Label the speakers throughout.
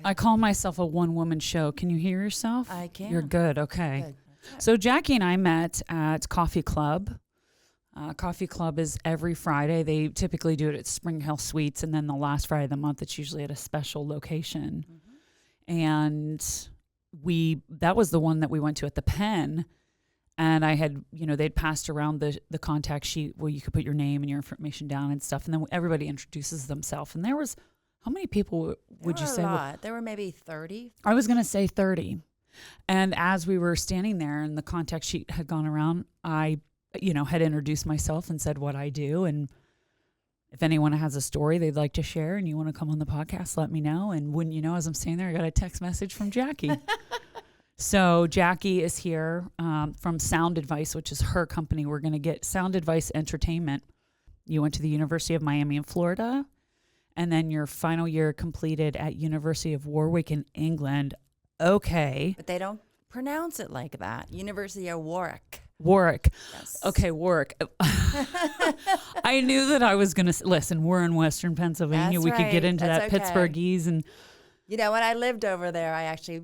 Speaker 1: Okay.
Speaker 2: I call myself a one-woman show. Can you hear yourself?
Speaker 1: I can.
Speaker 2: You're good. Okay.
Speaker 1: Good.
Speaker 2: So Jackie and I met at Coffee Club. Coffee Club is every Friday. They typically do it at Spring Hill Suites, and then the last Friday of the month, it's usually at a special location.
Speaker 1: Mm-hmm.
Speaker 2: And that was the one that we went to at the Pen. And I had, they'd passed around the contact sheet where you could put your name and your information down and stuff. And then everybody introduces themselves. And there was, how many people would you say?
Speaker 1: A lot. There were maybe 30.
Speaker 2: I was going to say 30. And as we were standing there and the contact sheet had gone around, I, had introduced myself and said what I do. And if anyone has a story they'd like to share and you want to come on the podcast, let me know. And wouldn't you know, as I'm standing there, I got a text message from Jackie. So Jackie is here from Sound Advice, which is her company. We're going to get Sound Advice Entertainment. You went to the University of Miami in Florida, and then your final year completed at University of Warwick in England. Okay.
Speaker 1: But they don't pronounce it like that. University of Warwick.
Speaker 2: Warwick.
Speaker 1: Yes.
Speaker 2: Okay, Warwick. I knew that I was going to listen. We're in Western Pennsylvania.
Speaker 1: That's
Speaker 2: we could get
Speaker 1: right.
Speaker 2: into
Speaker 1: That's
Speaker 2: that
Speaker 1: okay.
Speaker 2: Pittsburghese and
Speaker 1: When I lived over there, I actually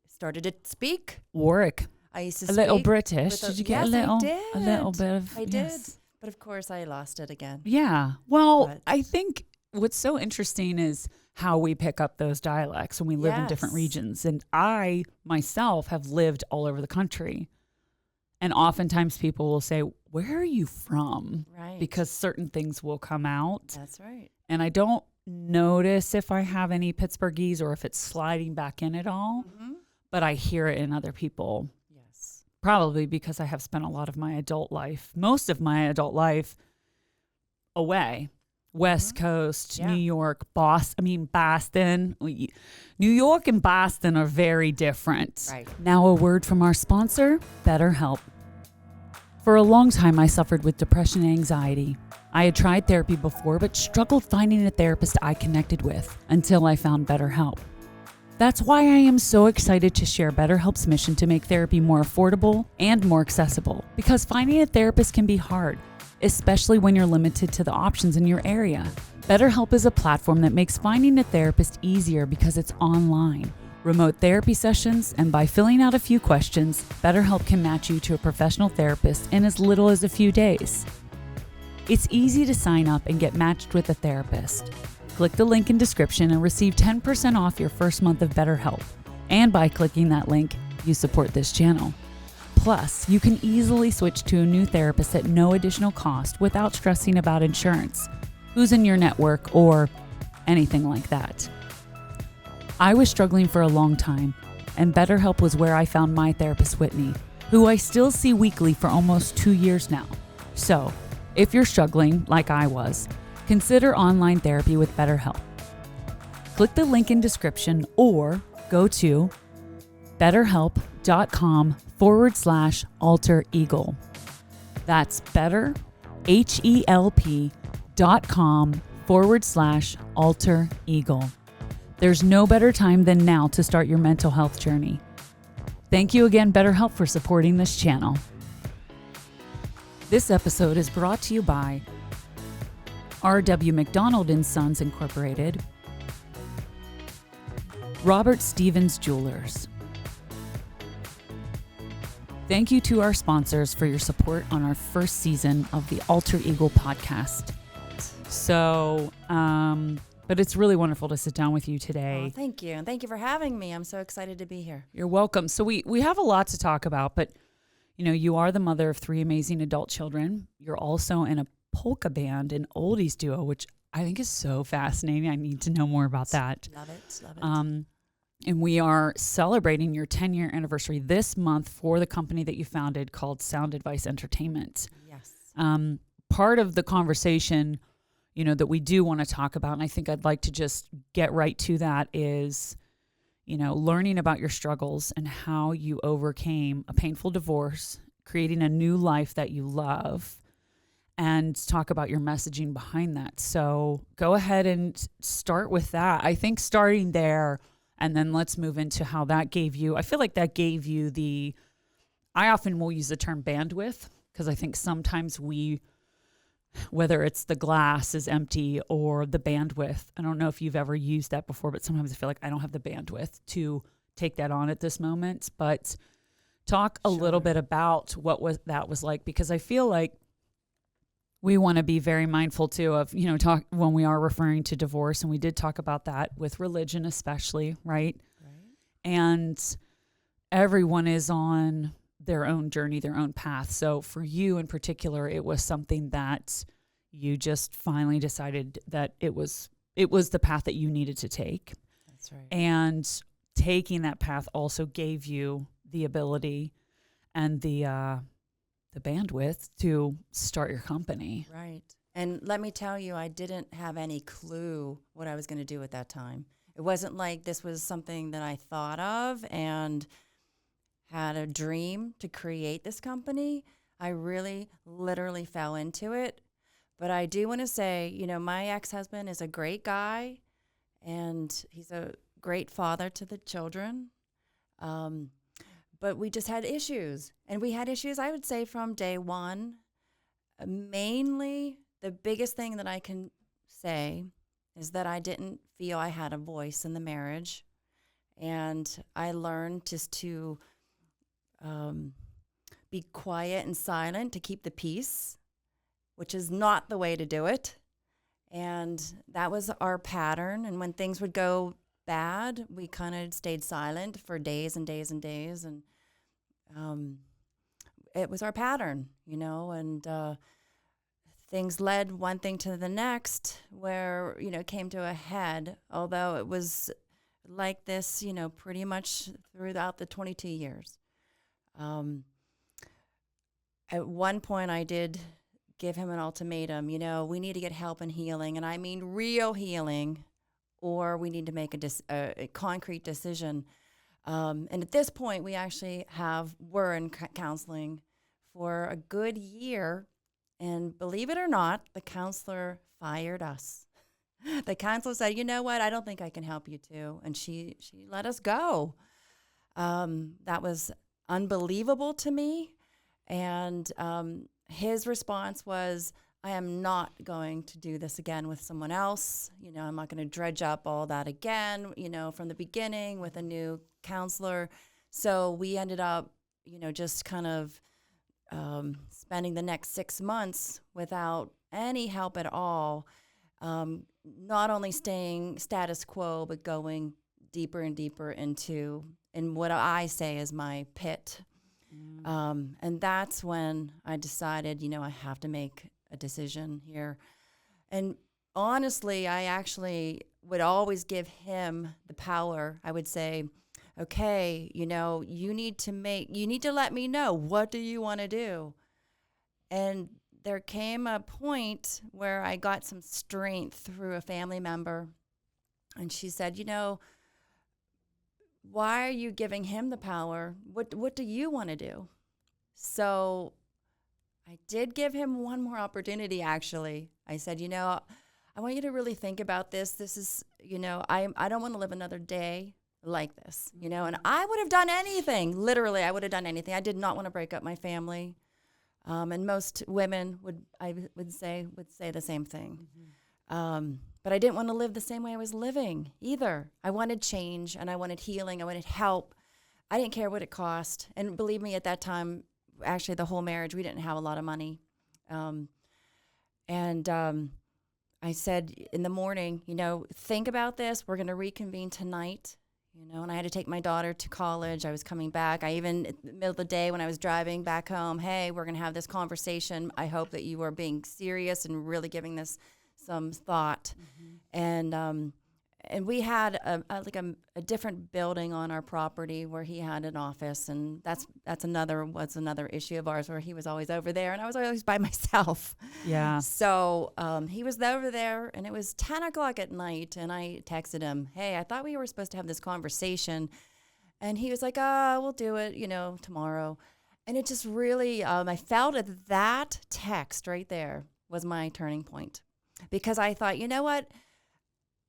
Speaker 1: started to speak.
Speaker 2: Warwick.
Speaker 1: I used to
Speaker 2: A
Speaker 1: speak.
Speaker 2: little British. Did you get
Speaker 1: yes,
Speaker 2: a little?
Speaker 1: I did.
Speaker 2: A little bit of.
Speaker 1: I did.
Speaker 2: Yes.
Speaker 1: But of course, I lost it again.
Speaker 2: Yeah. Well,
Speaker 1: But-
Speaker 2: I think what's so interesting is how we pick up those dialects when we live in different
Speaker 1: Yes.
Speaker 2: regions. And I myself have lived all over the country. And oftentimes people will say, "Where are you from?"
Speaker 1: Right.
Speaker 2: Because certain things will come out.
Speaker 1: That's right.
Speaker 2: And I don't notice if I have any Pittsburghese or if it's sliding back in at all,
Speaker 1: Mm-hmm.
Speaker 2: but I hear it in other people.
Speaker 1: Yes.
Speaker 2: Probably because I have spent a lot of my adult life, most of my adult life away. West Coast,
Speaker 1: Yeah.
Speaker 2: New York, Boston. New York and Boston are very different.
Speaker 1: Right.
Speaker 2: Now a word from our sponsor, BetterHelp. For a long time, I suffered with depression and anxiety. I had tried therapy before, but struggled finding a therapist I connected with until I found BetterHelp. That's why I am so excited to share BetterHelp's mission to make therapy more affordable and more accessible. Because finding a therapist can be hard, especially when you're limited to the options in your area. BetterHelp is a platform that makes finding a therapist easier because it's online. Remote therapy sessions, and by filling out a few questions, BetterHelp can match you to a professional therapist in as little as a few days. It's easy to sign up and get matched with a therapist. Click the link in description and receive 10% off your first month of BetterHelp. And by clicking that link, you support this channel. Plus, you can easily switch to a new therapist at no additional cost without stressing about insurance, who's in your network, or anything like that. I was struggling for a long time, and BetterHelp was where I found my therapist, Whitney, who I still see weekly for almost 2 years now. So, if you're struggling like I was, consider online therapy with BetterHelp. Click the link in description or go to betterhelp.com/alter eagle. That's better, HELP.com/alter eagle. There's no better time than now to start your mental health journey. Thank you again, BetterHelp, for supporting this channel. This episode is brought to you by R.W. McDonald & Sons Incorporated, Robert Stevens Jewelers. Thank you to our sponsors for your support on our first season of the Alter Eagle podcast. So, but it's really wonderful to sit down with you today.
Speaker 1: Oh, thank you. And thank you for having me. I'm so excited to be here.
Speaker 2: You're welcome. So we have a lot to talk about, but you are the mother of 3 amazing adult children. You're also in a polka band, an oldies duo, which I think is so fascinating. I need to know more about that.
Speaker 1: Love it. Love it.
Speaker 2: And we are celebrating your 10-year anniversary this month for the company that you founded called Sound Advice Entertainment.
Speaker 1: Yes.
Speaker 2: Part of the conversation, that we do want to talk about, and I think I'd like to just get right to that, is, learning about your struggles and how you overcame a painful divorce, creating a new life that you love, and talk about your messaging behind that. So go ahead and start with that. I think starting there, and then let's move into how that gave you, I feel like that gave you I often will use the term bandwidth, because I think sometimes we whether it's the glass is empty or the bandwidth. I don't know if you've ever used that before, but sometimes I feel like I don't have the bandwidth to take that on at this moment. But talk a little bit about what that was like, because I feel like we want to be very mindful too of, talk when we are referring to divorce. And we did talk about that with religion, especially, right? And everyone is on their own journey, their own path. So for you in particular, it was something that you just finally decided that it was the path that you needed to take.
Speaker 1: That's right.
Speaker 2: And taking that path also gave you the ability and the bandwidth to start your company.
Speaker 1: Right. And let me tell you, I didn't have any clue what I was going to do at that time. It wasn't like this was something that I thought of and had a dream to create this company. I really literally fell into it. But I do want to say, my ex-husband is a great guy, and he's a great father to the children. But we just had issues. And we had issues, I would say, from day one. Mainly, the biggest thing that I can say is that I didn't feel I had a voice in the marriage. And I learned just to be quiet and silent to keep the peace, which is not the way to do it. And that was our pattern. And when things would go bad, we kind of stayed silent for days and days and days. And it was our pattern, and things led one thing to the next where, it came to a head, although it was like this, pretty much throughout the 22 years. At one point, I did give him an ultimatum, we need to get help and healing, and I mean real healing, or we need to make a concrete decision. And at this point, we actually were in counseling for a good year, and believe it or not, the counselor fired us. The counselor said, "You know what? I don't think I can help you too," and she let us go. That was unbelievable to me, and his response was, "I am not going to do this again with someone else. I'm not going to dredge up all that again, from the beginning with a new counselor." So we ended up, just kind of spending the next 6 months without any help at all, not only staying status quo, but going deeper and deeper into what I say is my pit. And that's when I decided, I have to make a decision here. And honestly, I actually would always give him the power. I would say, okay, you need to let me know, what do you want to do? And there came a point where I got some strength through a family member. And she said, why are you giving him the power? What do you want to do? So I did give him one more opportunity, actually. I said, I want you to really think about this. This is, I don't want to live another day like this, and I would have done anything. Literally, I would have done anything. I did not want to break up my family. And most women would say the same thing. But I didn't want to live the same way I was living either. I wanted change, and I wanted healing. I wanted help. I didn't care what it cost. And believe me, at that time, actually the whole marriage, we didn't have a lot of money. I said in the morning, think about this. We're going to reconvene tonight. And I had to take my daughter to college. I was coming back. I even, in the middle of the day when I was driving back home, hey, we're going to have this conversation. I hope that you are being serious and really giving this some thought. And we had a different building on our property where he had an office, and that's another issue of ours, where he was always over there and I was always by myself.
Speaker 2: Yeah.
Speaker 1: So he was over there, and it was 10 o'clock at night, and I texted him, hey, I thought we were supposed to have this conversation. And he was like, we'll do it, tomorrow. And it just really, I felt that text right there was my turning point, because I thought, you know what?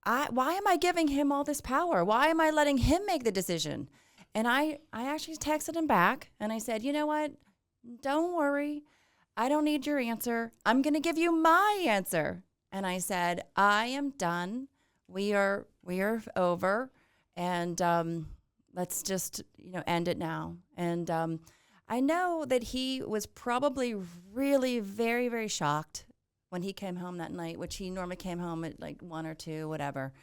Speaker 1: Why am I giving him all this power? Why am I letting him make the decision? And I actually texted him back, and I said, you know what? Don't worry. I don't need your answer. I'm going to give you my answer. And I said, I am done. We are over. And let's just, end it now. And I know that he was probably really very, very shocked when he came home that night, which he normally came home at like 1 or 2, whatever,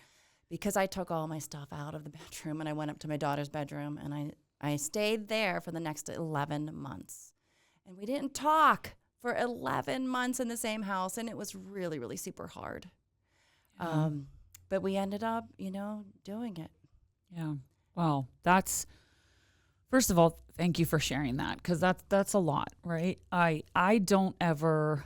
Speaker 1: because I took all my stuff out of the bedroom and I went up to my daughter's bedroom and I stayed there for the next 11 months. And we didn't talk for 11 months in the same house, and it was really, really super hard.
Speaker 2: Yeah.
Speaker 1: But we ended up, doing it.
Speaker 2: Yeah. Well, first of all, thank you for sharing that, because that's a lot, right? I don't ever,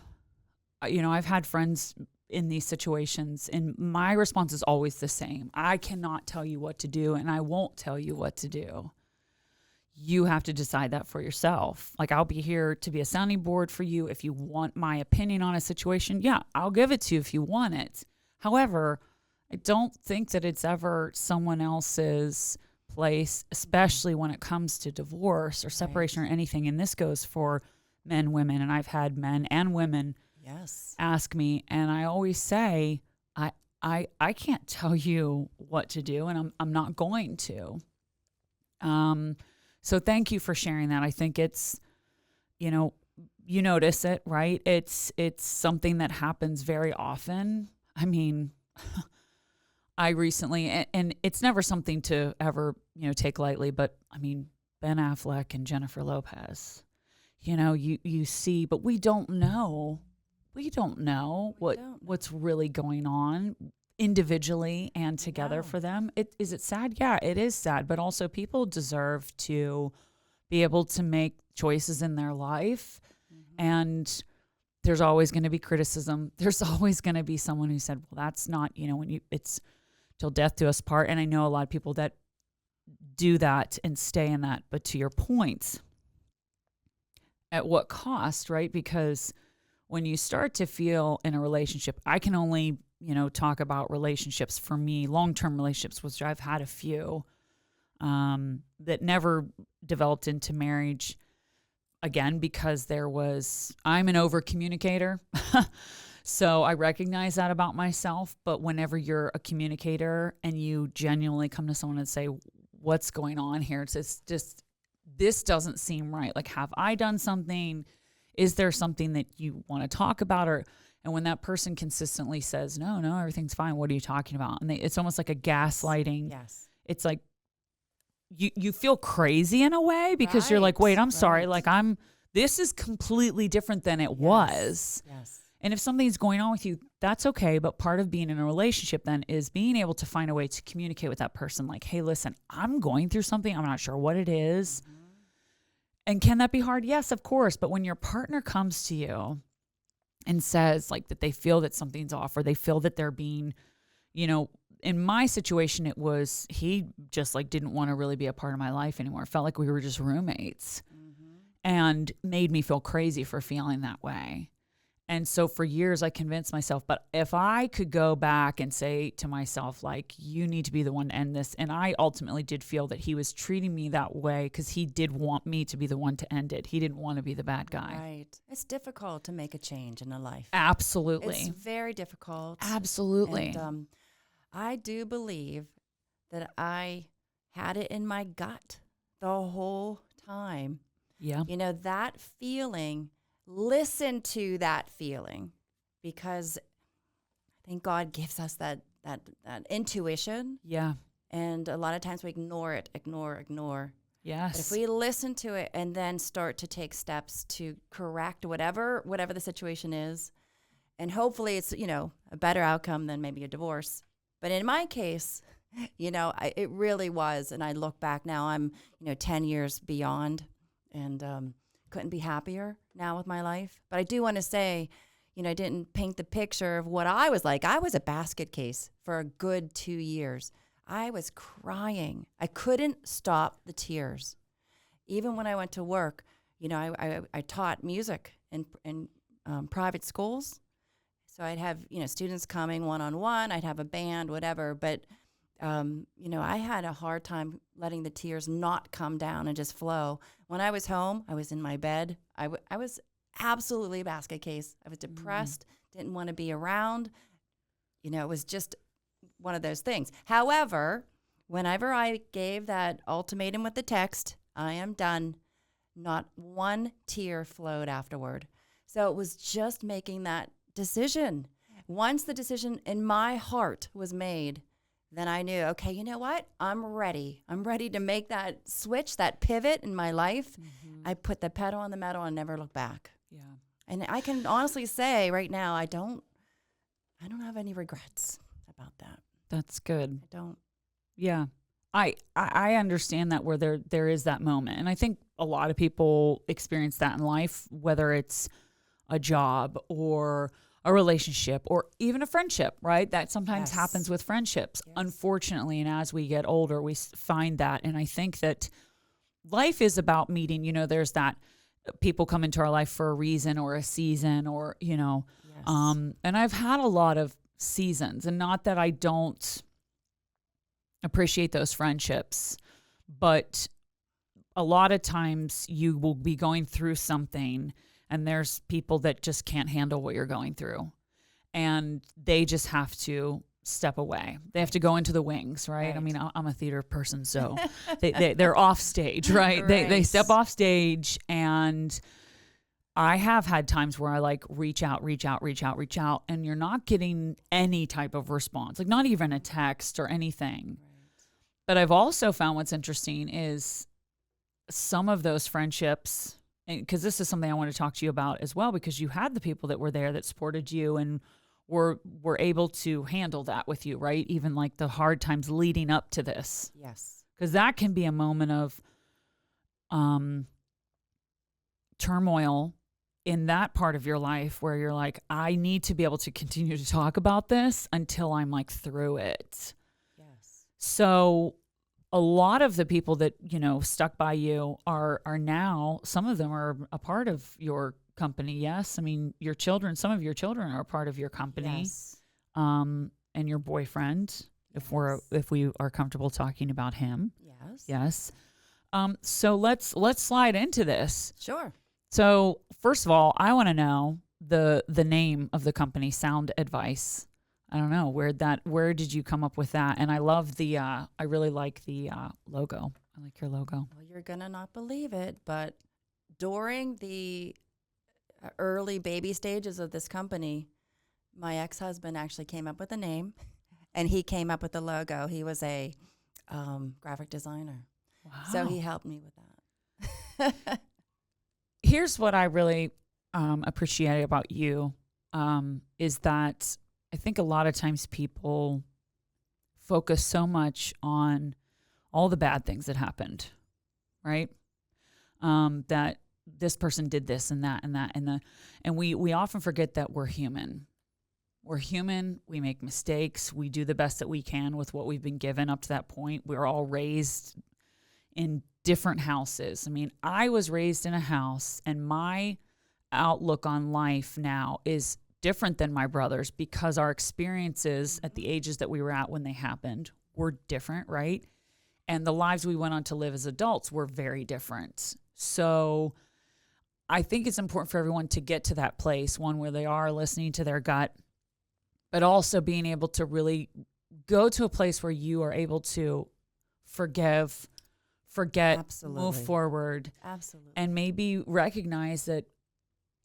Speaker 2: I've had friends in these situations, and my response is always the same. I cannot tell you what to do, and I won't tell you what to do. You have to decide that for yourself. Like, I'll be here to be a sounding board for you. If you want my opinion on a situation, yeah, I'll give it to you if you want it. However, I don't think that it's ever someone else's place, especially when it comes to divorce or separation or anything. And this goes for men, women, and I've had men and women ask me, and I always say, I can't tell you what to do, and I'm not going to. So thank you for sharing that. I think it's, you notice it, right? It's something that happens very often. I mean, I recently, and it's never something to ever, take lightly, but I mean, Ben Affleck and Jennifer Lopez, you see, but we don't know what's really going on individually and together for them. Is it sad? Yeah, it is sad, but also people deserve to be able to make choices in their life. And there's always going to be criticism. There's always going to be someone who said, well, that's not, it's till death do us part. And I know a lot of people that do that and stay in that. But to your point, at what cost, right? Because when you start to feel in a relationship, I can only, talk about relationships for me, long-term relationships, which I've had a few that never developed into marriage. Again, because I'm an over communicator. So I recognize that about myself. But whenever you're a communicator and you genuinely come to someone and say, what's going on here? It's just, this doesn't seem right. Like, have I done something? Is there something that you want to talk about? And when that person consistently says, no, everything's fine. What are you talking about? And it's almost like a gaslighting.
Speaker 1: Yes.
Speaker 2: It's like, you feel crazy in a way because you're like, wait, I'm sorry. Like, this is completely different than it was.
Speaker 1: Yes.
Speaker 2: And if something's going on with you, that's okay. But part of being in a relationship then is being able to find a way to communicate with that person. Like, hey, listen, I'm going through something. I'm not sure what it is. And can that be hard? Yes, of course. But when your partner comes to you and says like that they feel that something's off, or they feel that they're being, in my situation, it was, he just like didn't want to really be a part of my life anymore. It felt like we were just roommates, and made me feel crazy for feeling that way. And so for years I convinced myself, but if I could go back and say to myself, like, you need to be the one to end this. And I ultimately did feel that he was treating me that way because he did want me to be the one to end it. He didn't want to be the bad guy.
Speaker 1: Right. It's difficult to make a change in a life.
Speaker 2: Absolutely.
Speaker 1: It's very difficult.
Speaker 2: Absolutely.
Speaker 1: And I do believe that I had it in my gut the whole time.
Speaker 2: Yeah.
Speaker 1: That feeling, listen to that feeling, because I think God gives us that intuition.
Speaker 2: Yeah.
Speaker 1: And a lot of times we ignore it.
Speaker 2: Yes.
Speaker 1: But if we listen to it and then start to take steps to correct whatever the situation is, and hopefully it's, a better outcome than maybe a divorce. But in my case, it really was. And I look back now, I'm, 10 years beyond, and couldn't be happier now with my life. But I do want to say, I didn't paint the picture of what I was like. I was a basket case for a good 2 years. I was crying. I couldn't stop the tears. Even when I went to work, I taught music in private schools. So I'd have, students coming one-on-one. I'd have a band, whatever. But, I had a hard time letting the tears not come down and just flow. When I was home, I was in my bed. I was absolutely a basket case. I was depressed, didn't want to be around. It was just one of those things. However, whenever I gave that ultimatum with the text, I am done, not one tear flowed afterward. So it was just making that decision. Once the decision in my heart was made, then I knew, okay, you know what? I'm ready. I'm ready to make that switch, that pivot in my life. I put the pedal on the metal and never look back.
Speaker 2: Yeah.
Speaker 1: And I can honestly say right now, I don't have any regrets about that.
Speaker 2: That's good.
Speaker 1: I don't.
Speaker 2: Yeah. I understand that where there is that moment. And I think a lot of people experience that in life, whether it's a job or a relationship or even a friendship, right? That sometimes happens with friendships, unfortunately. And as we get older, we find that. And I think that life is about meeting, there's that people come into our life for a reason or a season or, and I've had a lot of seasons, and not that I don't appreciate those friendships, but a lot of times you will be going through something and there's people that just can't handle what you're going through, and they just have to step away. They have to go into the wings, right? I mean, I'm a theater person, so they're off stage, right? They step off stage, and I have had times where I reach out, and you're not getting any type of response, like not even a text or anything. Right. But I've also found what's interesting is some of those friendships, because this is something I want to talk to you about as well, because you had the people that were there that supported you and were able to handle that with you, right? Even like the hard times leading up to this.
Speaker 1: Yes.
Speaker 2: Because that can be a moment of turmoil in that part of your life where you're like, I need to be able to continue to talk about this until I'm through it.
Speaker 1: Yes.
Speaker 2: So a lot of the people that, stuck by you are now, some of them are a part of your company. Yes. I mean, some of your children are a part of your company.
Speaker 1: Yes.
Speaker 2: And your boyfriend, if we are comfortable talking about him.
Speaker 1: Yes.
Speaker 2: Yes. So let's slide into this.
Speaker 1: Sure.
Speaker 2: So first of all, I want to know the name of the company, Sound Advice. I don't know where did you come up with that? And I love I really like the logo. I like your logo.
Speaker 1: Well, you're gonna not believe it, but during the early baby stages of this company, my ex-husband actually came up with a name, and he came up with the logo. He was a graphic designer.
Speaker 2: Wow.
Speaker 1: So he helped me with that.
Speaker 2: Here's what I really appreciate about you is that I think a lot of times people focus so much on all the bad things that happened, right? That this person did this and that and that and we often forget that we're human. We're human. We make mistakes. We do the best that we can with what we've been given up to that point. We're all raised in different houses. I mean, I was raised in a house, and my outlook on life now is different than my brother's because our experiences at the ages that we were at when they happened were different, right? And the lives we went on to live as adults were very different. So I think it's important for everyone to get to that place, one where they are listening to their gut, but also being able to really go to a place where you are able to forgive, forget,
Speaker 1: Absolutely.
Speaker 2: Move forward.
Speaker 1: Absolutely.
Speaker 2: And maybe recognize that,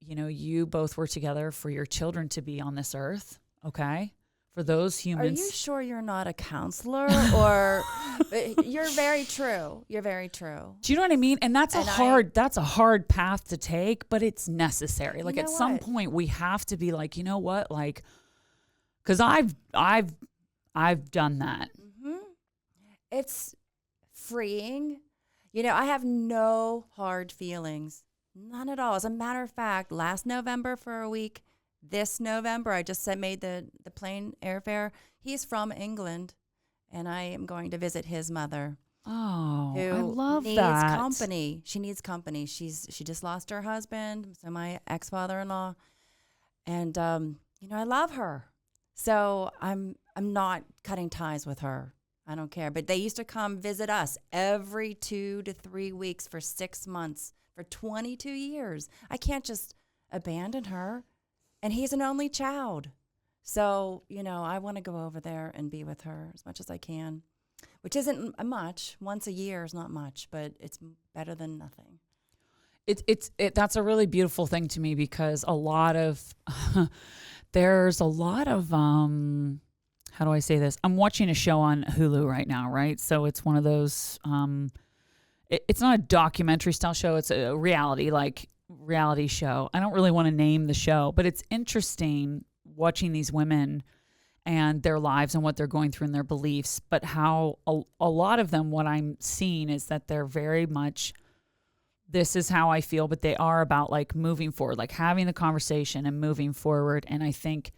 Speaker 2: you both were together for your children to be on this earth, okay? For those humans.
Speaker 1: Are you sure you're not a counselor? Or you're very true. You're very true.
Speaker 2: Do you know what I mean? And that's a hard path to take, but it's necessary. Like at some point we have to be like, you know what? Like, because I've done that.
Speaker 1: Mm-hmm. It's freeing. I have no hard feelings. None at all. As a matter of fact, last November for a week, this November, I just made the plane airfare. He's from England, and I am going to visit his mother.
Speaker 2: Oh,
Speaker 1: who
Speaker 2: I love
Speaker 1: needs
Speaker 2: that.
Speaker 1: company. She needs company. She just lost her husband, so my ex-father-in-law, and I love her. So I'm not cutting ties with her. I don't care. But they used to come visit us every 2 to 3 weeks for 6 months for 22 years. I can't just abandon her. And he's an only child. So, I want to go over there and be with her as much as I can, which isn't much. Once a year is not much, but it's better than nothing.
Speaker 2: That's a really beautiful thing to me, because there's a lot of, how do I say this? I'm watching a show on Hulu right now, right? So it's one of those, it's not a documentary style show. It's a reality show. I don't really want to name the show, but it's interesting watching these women and their lives and what they're going through and their beliefs, but how a lot of them, what I'm seeing is that they're very much, this is how I feel, but they are about like moving forward, like having the conversation and moving forward. And I think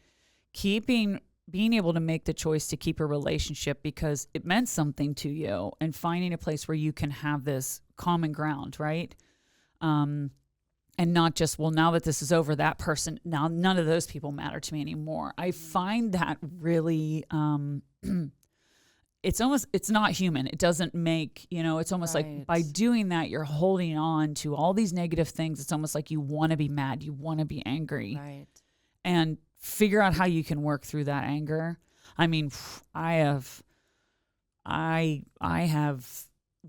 Speaker 2: being able to make the choice to keep a relationship because it meant something to you, and finding a place where you can have this common ground, right? And not just, well, now that this is over, that person, now none of those people matter to me anymore. I find that really, it's not human. It doesn't make, it's almost like by doing that, you're holding on to all these negative things. It's almost like you want to be mad. You want to be angry.
Speaker 1: Right.
Speaker 2: And figure out how you can work through that anger. I mean, I have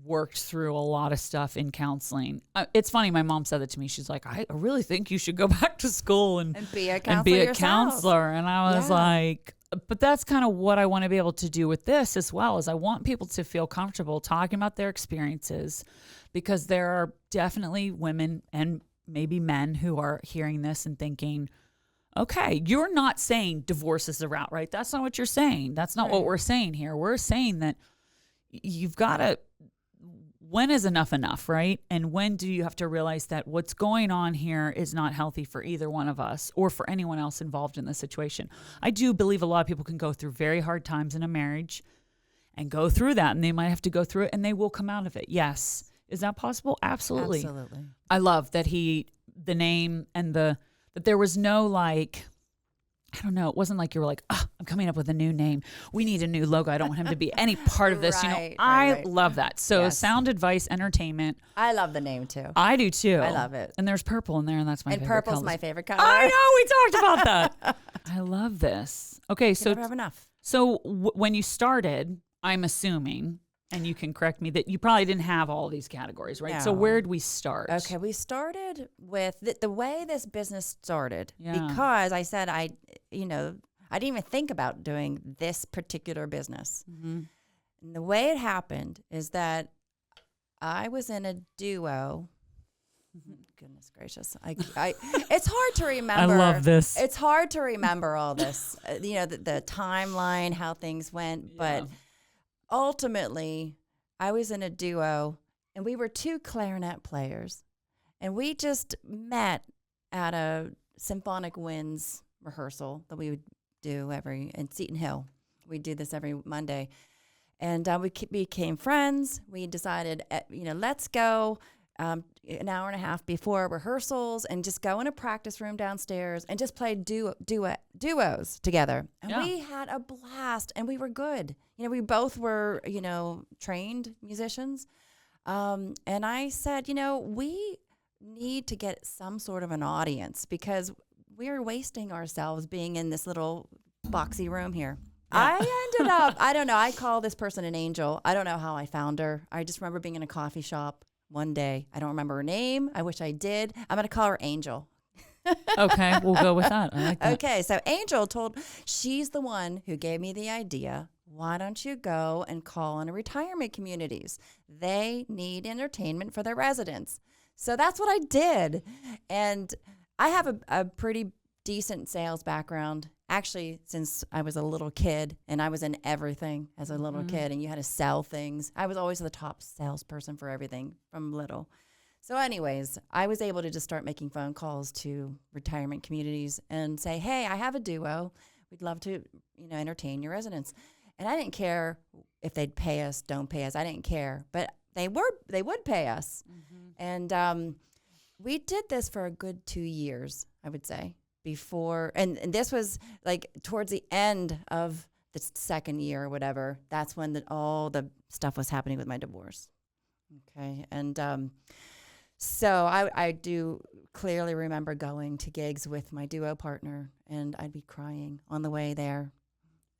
Speaker 2: worked through a lot of stuff in counseling. It's funny. My mom said that to me. She's like, I really think you should go back to school and
Speaker 1: be a counselor.
Speaker 2: And I was like, but that's kind of what I want to be able to do with this as well, is I want people to feel comfortable talking about their experiences, because there are definitely women and maybe men who are hearing this and thinking, okay, you're not saying divorce is the route, right? That's not what you're saying. That's not what we're saying here. We're saying that you've got to, when is enough, right? And when do you have to realize that what's going on here is not healthy for either one of us or for anyone else involved in this situation? I do believe a lot of people can go through very hard times in a marriage and go through that, and they might have to go through it and they will come out of it. Yes. Is that possible? Absolutely.
Speaker 1: Absolutely.
Speaker 2: I love that the name and that there was no like, I don't know. It wasn't like you were like, I'm coming up with a new name. We need a new logo. I don't want him to be any part of this. I love that. So Sound Advice Entertainment.
Speaker 1: I love the name too.
Speaker 2: I do too.
Speaker 1: I love it.
Speaker 2: And there's purple in there, and that's my favorite color.
Speaker 1: And purple's my favorite color.
Speaker 2: I know. We talked about that. I love this. Okay. So
Speaker 1: never have enough.
Speaker 2: So when you started, I'm assuming, and you can correct me, that you probably didn't have all these categories, right?
Speaker 1: No.
Speaker 2: So where did we start?
Speaker 1: Okay, we started with the way this business started, because I said I didn't even think about doing this particular business. Mm-hmm. And the way it happened is that I was in a duo. Goodness gracious. It's hard to remember.
Speaker 2: I love this.
Speaker 1: It's hard to remember all this, the timeline, how things went, but ultimately, I was in a duo, and we were two clarinet players, and we just met at a symphonic winds rehearsal that we would do in Seton Hill. We do this every Monday, and we became friends. We decided, let's go an hour and a half before rehearsals and just go in a practice room downstairs and just play duos together. And we had a blast, and we were good. We both were, trained musicians. And I said, we need to get some sort of an audience, because we're wasting ourselves being in this little boxy room here. Yeah. I ended up, I don't know, I call this person an angel. I don't know how I found her. I just remember being in a coffee shop one day. I don't remember her name. I wish I did. I'm going to call her Angel.
Speaker 2: Okay, we'll go with that. I like that.
Speaker 1: Okay, so Angel she's the one who gave me the idea. Why don't you go and call on retirement communities? They need entertainment for their residents. So that's what I did. And I have a pretty decent sales background, actually, since I was a little kid, and I was in everything as a little kid, and you had to sell things. I was always the top salesperson for everything from little. So anyways, I was able to just start making phone calls to retirement communities and say, hey, I have a duo. We'd love to, entertain your residents. And I didn't care if they'd pay us, don't pay us. I didn't care. But they would pay us. Mm-hmm. And we did this for a good 2 years, I would say, before. And this was like towards the end of the second year or whatever. That's when all the stuff was happening with my divorce. Okay. And So I do clearly remember going to gigs with my duo partner, and I'd be crying on the way there.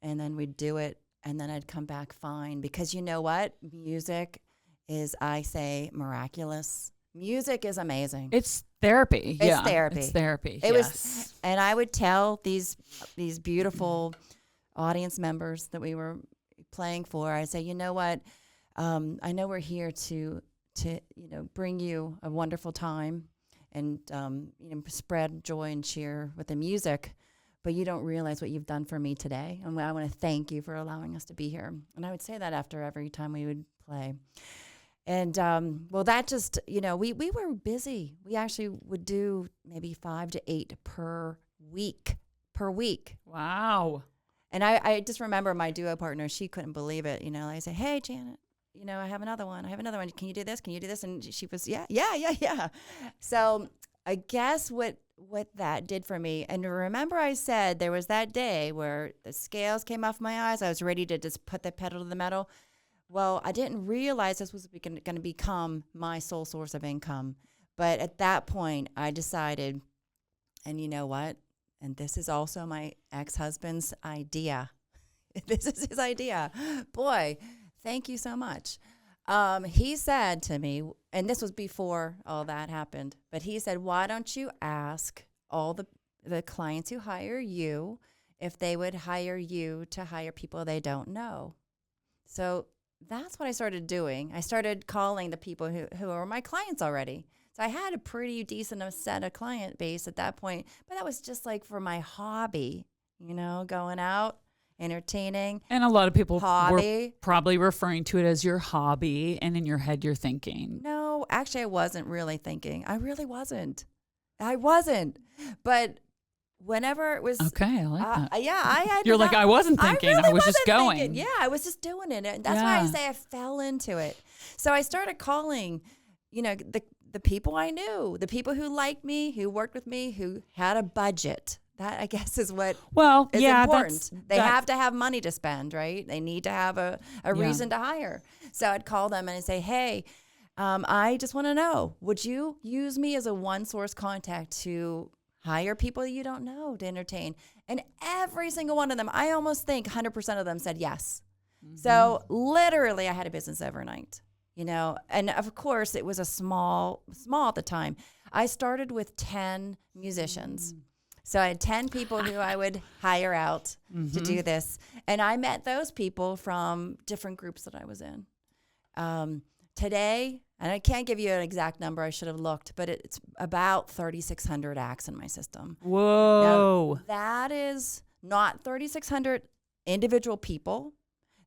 Speaker 1: And then we'd do it, and then I'd come back fine. Because you know what? Music is, I say, miraculous. Music is amazing.
Speaker 2: It's therapy.
Speaker 1: It's
Speaker 2: Yeah,
Speaker 1: therapy.
Speaker 2: It's therapy.
Speaker 1: It
Speaker 2: yes.
Speaker 1: was, and I would tell these beautiful audience members that we were playing for, I say, you know what? I know we're here to bring you a wonderful time and spread joy and cheer with the music, but you don't realize what you've done for me today, and I want to thank you for allowing us to be here. And I would say that after every time we would play. And well, that just we were busy. We actually would do maybe 5 to 8 per week.
Speaker 2: Wow.
Speaker 1: And I just remember my duo partner, she couldn't believe it. I say, hey, Janet, I have another one. Can you do this? Can you do this? And she was, yeah. So I guess what that did for me, and remember I said there was that day where the scales came off my eyes. I was ready to just put the pedal to the metal. Well, I didn't realize this was going to become my sole source of income. But at that point, I decided, and you know what? And this is also my ex-husband's idea. This is his idea. Boy, thank you so much. He said to me, and this was before all that happened, but he said, why don't you ask all the clients who hire you if they would hire you to hire people they don't know? So that's what I started doing. I started calling the people who were my clients already. So I had a pretty decent set of client base at that point, but that was just like for my hobby, going out, entertaining.
Speaker 2: And a lot of people
Speaker 1: hobby.
Speaker 2: were probably referring to it as your hobby, and in your head you're thinking.
Speaker 1: No, actually I wasn't really thinking. I really wasn't. But whenever it was
Speaker 2: okay, I like that.
Speaker 1: Yeah, I had.
Speaker 2: You're like, I wasn't thinking.
Speaker 1: I
Speaker 2: was just going.
Speaker 1: Thinking. Yeah, I was just doing it. And that's why I say I fell into it. So I started calling, the people I knew, the people who liked me, who worked with me, who had a budget. That, I guess, is what is important. They have to have money to spend, right? They need to have a reason to hire. So I'd call them and I'd say, hey, I just want to know, would you use me as a one-source contact to hire people you don't know to entertain? And every single one of them, I almost think 100% of them said yes. Mm-hmm. So literally I had a business overnight, and of course it was a small at the time. I started with 10 musicians. So I had 10 people who I would hire out to do this. And I met those people from different groups that I was in. Today, and I can't give you an exact number, I should have looked, but it's about 3,600 acts in my system.
Speaker 2: Whoa.
Speaker 1: Now, that is not 3,600 individual people.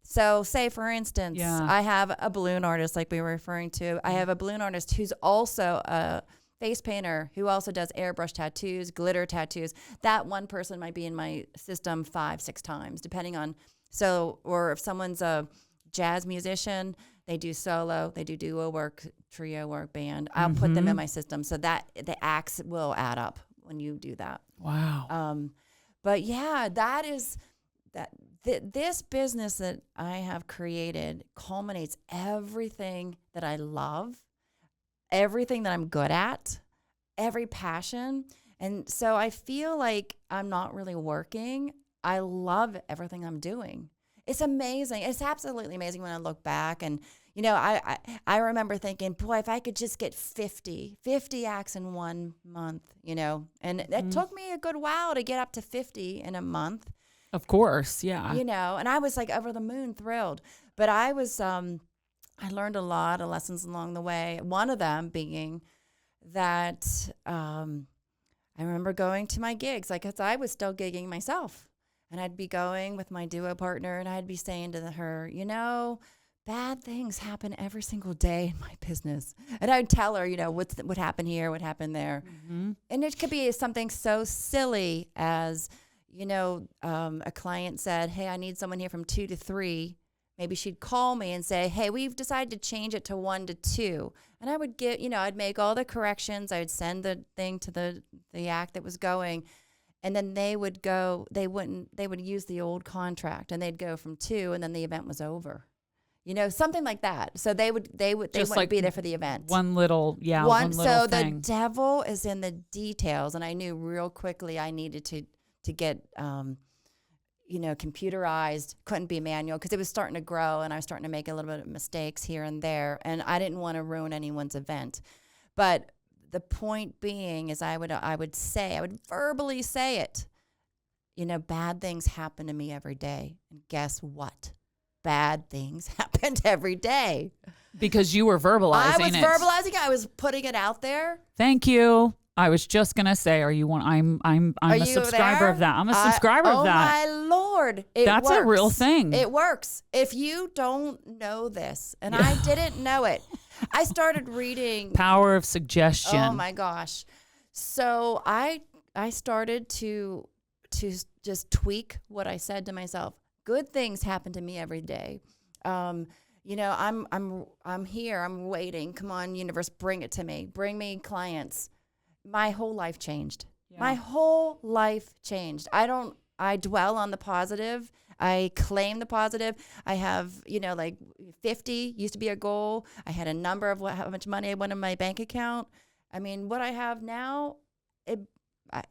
Speaker 1: So say, for instance, I have a balloon artist like we were referring to. I have a balloon artist who's also a face painter who also does airbrush tattoos, glitter tattoos. That one person might be in my system 5-6 times, depending on, or if someone's a jazz musician, they do solo, they do duo work, trio work, band. I'll put them in my system so that the acts will add up when you do that.
Speaker 2: Wow.
Speaker 1: But yeah, that is that. This business that I have created culminates everything that I love, everything that I'm good at, every passion. And so I feel like I'm not really working. I love everything I'm doing. It's amazing. It's absolutely amazing when I look back. And, I remember thinking, boy, if I could just get 50 acts in 1 month, and it took me a good while to get up to 50 in a month.
Speaker 2: Of course, yeah.
Speaker 1: And I was like over the moon thrilled. But I was, I learned a lot of lessons along the way. One of them being that I remember going to my gigs, because I was still gigging myself. And I'd be going with my duo partner and I'd be saying to her, bad things happen every single day in my business. And I'd tell her, what happened here, what happened there. Mm-hmm. And it could be something so silly as, a client said, hey, I need someone here from 2 to 3. Maybe she'd call me and say, hey, we've decided to change it to 1 to 2. And I would I'd make all the corrections. I would send the thing to the act that was going. And then they would use the old contract and they'd go from 2 and then the event was over. something like that. So they
Speaker 2: Just
Speaker 1: wouldn't
Speaker 2: like
Speaker 1: be there for the event.
Speaker 2: One little
Speaker 1: So
Speaker 2: thing.
Speaker 1: the devil is in the details, and I knew real quickly I needed to get computerized. Couldn't be manual because it was starting to grow, and I was starting to make a little bit of mistakes here and there, and I didn't want to ruin anyone's event. But the point being is I would verbally say it. Bad things happen to me every day. And guess what? Bad things happened every day.
Speaker 2: Because you were verbalizing it.
Speaker 1: I was verbalizing it. I was putting it out there.
Speaker 2: Thank you. I was just gonna say, are you one? I'm a subscriber
Speaker 1: there?
Speaker 2: of that. I'm a subscriber of that.
Speaker 1: Oh my Lord.
Speaker 2: That's
Speaker 1: works.
Speaker 2: a real thing.
Speaker 1: It works. If you don't know this, and I didn't know it, I started reading
Speaker 2: Power of Suggestion.
Speaker 1: Oh my gosh. So I started to just tweak what I said to myself. Good things happen to me every day. I'm here. I'm waiting. Come on, universe, bring it to me. Bring me clients. My whole life changed. Yeah. My whole life changed. I dwell on the positive. I claim the positive. I have, 50 used to be a goal. I had a number of how much money I want in my bank account. I mean, what I have now, I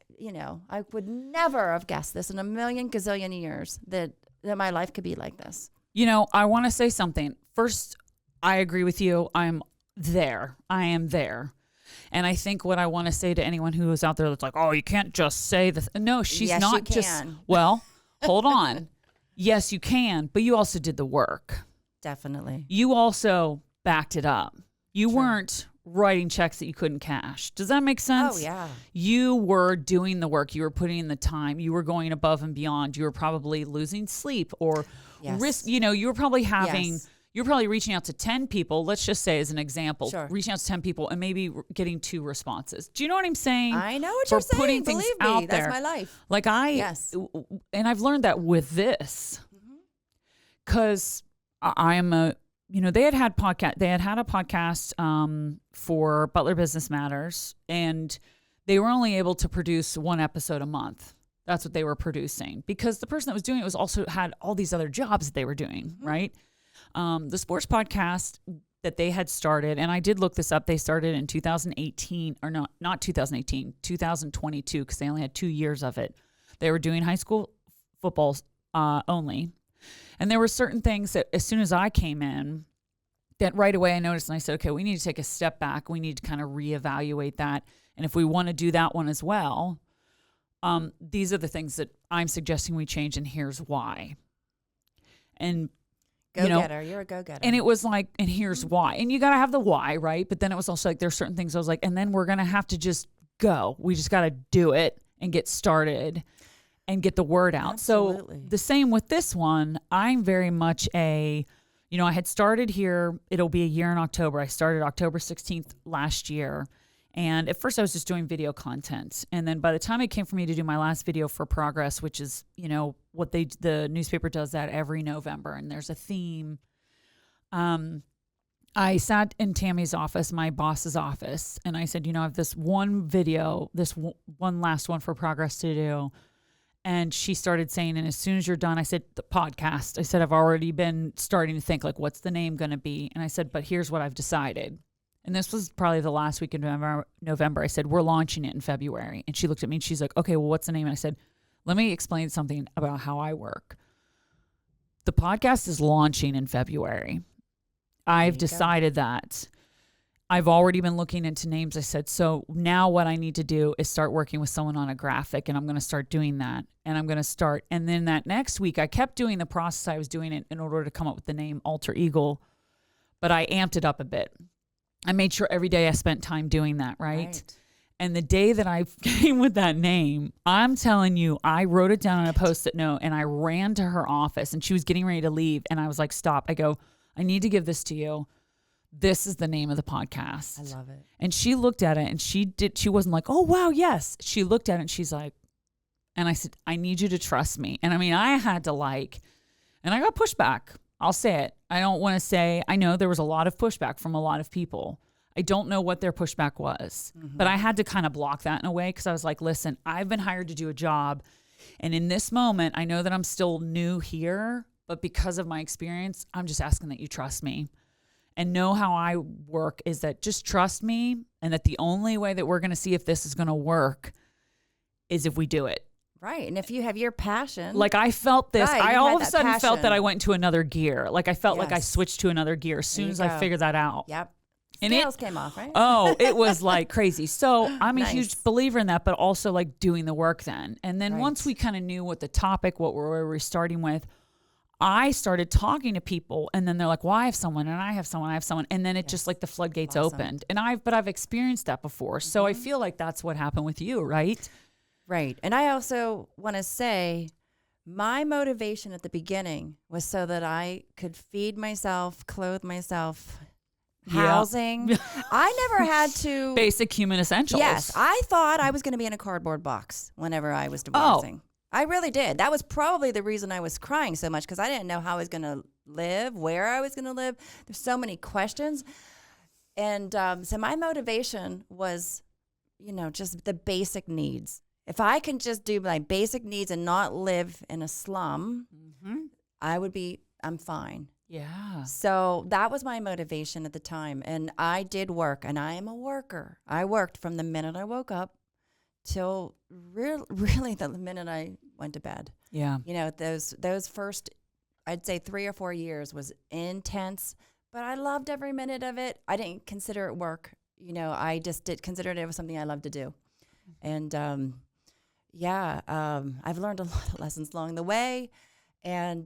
Speaker 1: would never have guessed this in a million gazillion years that my life could be like this.
Speaker 2: I want to say something. First, I agree with you. I'm there. I am there. And I think what I want to say to anyone who is out there that's like, oh, you can't just say this. No, she's
Speaker 1: yes,
Speaker 2: not
Speaker 1: you
Speaker 2: just.
Speaker 1: Can.
Speaker 2: Well, hold on. Yes, you can, but you also did the work.
Speaker 1: Definitely.
Speaker 2: You also backed it up. You
Speaker 1: True.
Speaker 2: weren't writing checks that you couldn't cash. Does that make sense?
Speaker 1: Oh, yeah. You
Speaker 2: were doing the work. You were putting in the time. You were going above and beyond. You were probably losing sleep or risk. You were probably having. Yes. You're probably reaching out to 10 people, let's just say as an example,
Speaker 1: sure.
Speaker 2: reaching out to 10 people and maybe getting 2 responses. Do you know what I'm saying?
Speaker 1: I know what you're saying.
Speaker 2: Putting things
Speaker 1: Believe me,
Speaker 2: out there.
Speaker 1: That's my life.
Speaker 2: Like and I've learned that with this because I am they had a podcast for Butler Business Matters, and they were only able to produce 1 episode a month. That's what they were producing because the person that was doing it was also had all these other jobs that they were doing, right? The sports podcast that they had started, and I did look this up, they started in 2018, or no, not 2018, 2022, because they only had 2 years of it. They were doing high school football only. And there were certain things that as soon as I came in, that right away I noticed and I said, okay, we need to take a step back. We need to kind of reevaluate that. And if we want to do that one as well, these are the things that I'm suggesting we change, and here's why. And
Speaker 1: Go-getter. You're a go-getter.
Speaker 2: And it was like, and here's why. And you got to have the why, right? But then it was also like, there's certain things I was like, and then we're going to have to just go. We just got to do it and get started and get the word out.
Speaker 1: Absolutely.
Speaker 2: So the same with this one. I'm very much I had started here. It'll be a year in October. I started October 16th last year. And at first I was just doing video content. And then by the time it came for me to do my last video for Progress, which is, what the newspaper does that every November, and there's a theme. I sat in Tammy's office, my boss's office, and I said, I have this one video, one last one for Progress to do. And she started saying, and as soon as you're done, I said, the podcast. I said, I've already been starting to think, like, what's the name going to be? And I said, but here's what I've decided. And this was probably the last week in November. I said, we're launching it in February. And she looked at me and she's like, okay, well, what's the name? And I said, let me explain something about how I work. The podcast is launching in February. I've decided that. I've already been looking into names. I said, so now what I need to do is start working with someone on a graphic, and I'm going to start doing that. And I'm going to start. And then that next week, I kept doing the process I was doing it in order to come up with the name Alter Eagle, but I amped it up a bit. I made sure every day I spent time doing that, right? And the day that I came with that name, I'm telling you, I wrote it down on a Post-it note and I ran to her office, and she was getting ready to leave. And I was like, stop. I go, I need to give this to you. This is the name of the podcast.
Speaker 1: I love it. And
Speaker 2: she looked at it and she wasn't like, oh, wow, yes. She looked at it and she's like, and I said, I need you to trust me. And I mean, I had to and I got pushback. I'll say it. I don't want to say, I know there was a lot of pushback from a lot of people. I don't know what their pushback was, but I had to kind of block that in a way because I was like, listen, I've been hired to do a job. And in this moment, I know that I'm still new here, but because of my experience, I'm just asking that you trust me and know how I work is that just trust me, and that the only way that we're going to see if this is going to work is if we do it.
Speaker 1: Right. And if you have your passion.
Speaker 2: Like I felt this,
Speaker 1: Right,
Speaker 2: I
Speaker 1: you
Speaker 2: all
Speaker 1: had
Speaker 2: of a
Speaker 1: that
Speaker 2: sudden felt that
Speaker 1: passion.
Speaker 2: I went into another gear. Like I felt like I
Speaker 1: Yes.
Speaker 2: switched to another gear as soon
Speaker 1: you
Speaker 2: as I
Speaker 1: go.
Speaker 2: figured that out.
Speaker 1: Yep.
Speaker 2: And
Speaker 1: Scales came off, right?
Speaker 2: Oh, it was like crazy. So I'm a
Speaker 1: Nice.
Speaker 2: huge believer in that, but also like doing the work then. And then once
Speaker 1: Right.
Speaker 2: we kind of knew what the topic, what where we're starting with, I started talking to people, and then they're like, well, I have someone and I have someone, I have someone. And then it just like the floodgates
Speaker 1: Blossomed.
Speaker 2: opened. And I've experienced that before. So I feel like that's what happened with you, right?
Speaker 1: Right. And I also want to say my motivation at the beginning was so that I could feed myself, clothe myself,
Speaker 2: Yeah.
Speaker 1: housing. I never had to.
Speaker 2: Basic human essentials.
Speaker 1: Yes. I thought I was going to be in a cardboard box whenever I was divorcing. I really did. That was probably the reason I was crying so much, because I didn't know how I was going to live, where I was going to live. There's so many questions. And so my motivation was, just the basic needs. If I can just do my basic needs and not live in a slum, I'm fine.
Speaker 2: Yeah.
Speaker 1: So that was my motivation at the time. And I did work, and I am a worker. I worked from the minute I woke up till really the minute I went to bed.
Speaker 2: Yeah.
Speaker 1: Those first, I'd say 3 or 4 years was intense, but I loved every minute of it. I didn't consider it work. I just consider it was something I loved to do. And I've learned a lot of lessons along the way. And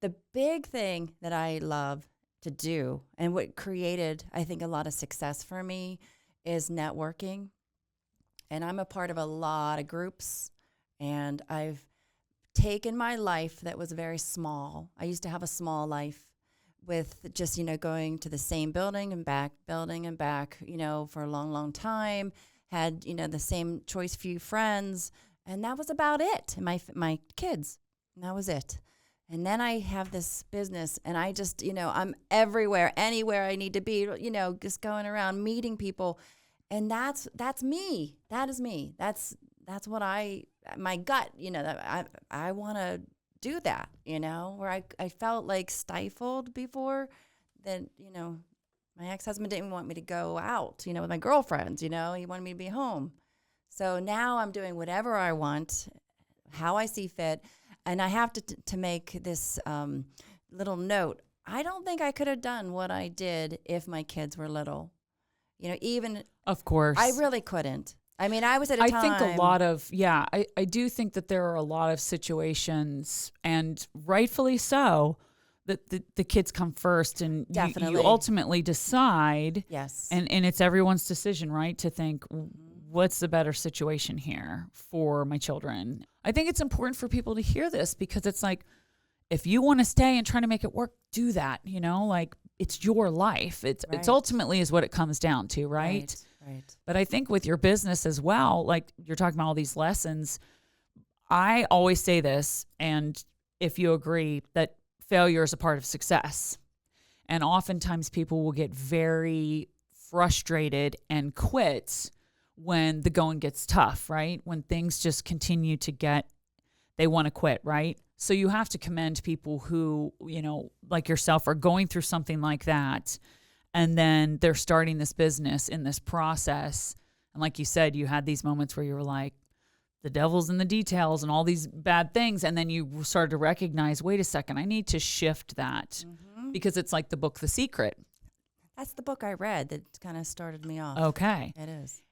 Speaker 1: the big thing that I love to do, and what created, I think, a lot of success for me, is networking. And I'm a part of a lot of groups, and I've taken my life that was very small. I used to have a small life with just, going to the same building and back, for a long, long time. Had, the same choice few friends, and that was about it. And my kids, and that was it. And then I have this business, and I just, I'm everywhere, anywhere I need to be, just going around meeting people. And that's me. That is me. That's what my gut, that I want to do that, where I felt like stifled before, that, my ex-husband didn't want me to go out, with my girlfriends, he wanted me to be home. So now I'm doing whatever I want, how I see fit. And I have to make this little note. I don't think I could have done what I did if my kids were little. Even
Speaker 2: Of course.
Speaker 1: I really couldn't. I mean, I was at a time.
Speaker 2: I think a lot of, I do think that there are a lot of situations, and rightfully so, that the kids come first, and
Speaker 1: Definitely.
Speaker 2: you ultimately decide.
Speaker 1: Yes.
Speaker 2: And it's everyone's decision, right? To think, what's the better situation here for my children? I think it's important for people to hear this, because it's like, if you want to stay and try to make it work, do that, like it's your life. It's ultimately is what it comes down to, right?
Speaker 1: Right.
Speaker 2: But I think with your business as well, like you're talking about all these lessons, I always say this, and if you agree, that failure is a part of success. And oftentimes people will get very frustrated and quit when the going gets tough, right? When things just continue to they want to quit, right? So you have to commend people who, like yourself, are going through something like that, and then they're starting this business in this process. And like you said, you had these moments where you were like, the devil's in the details and all these bad things. And then you started to recognize, wait a second, I need to shift that, because it's like the book, The Secret.
Speaker 1: That's the book I read that kind of started me off.
Speaker 2: Okay.
Speaker 1: It is.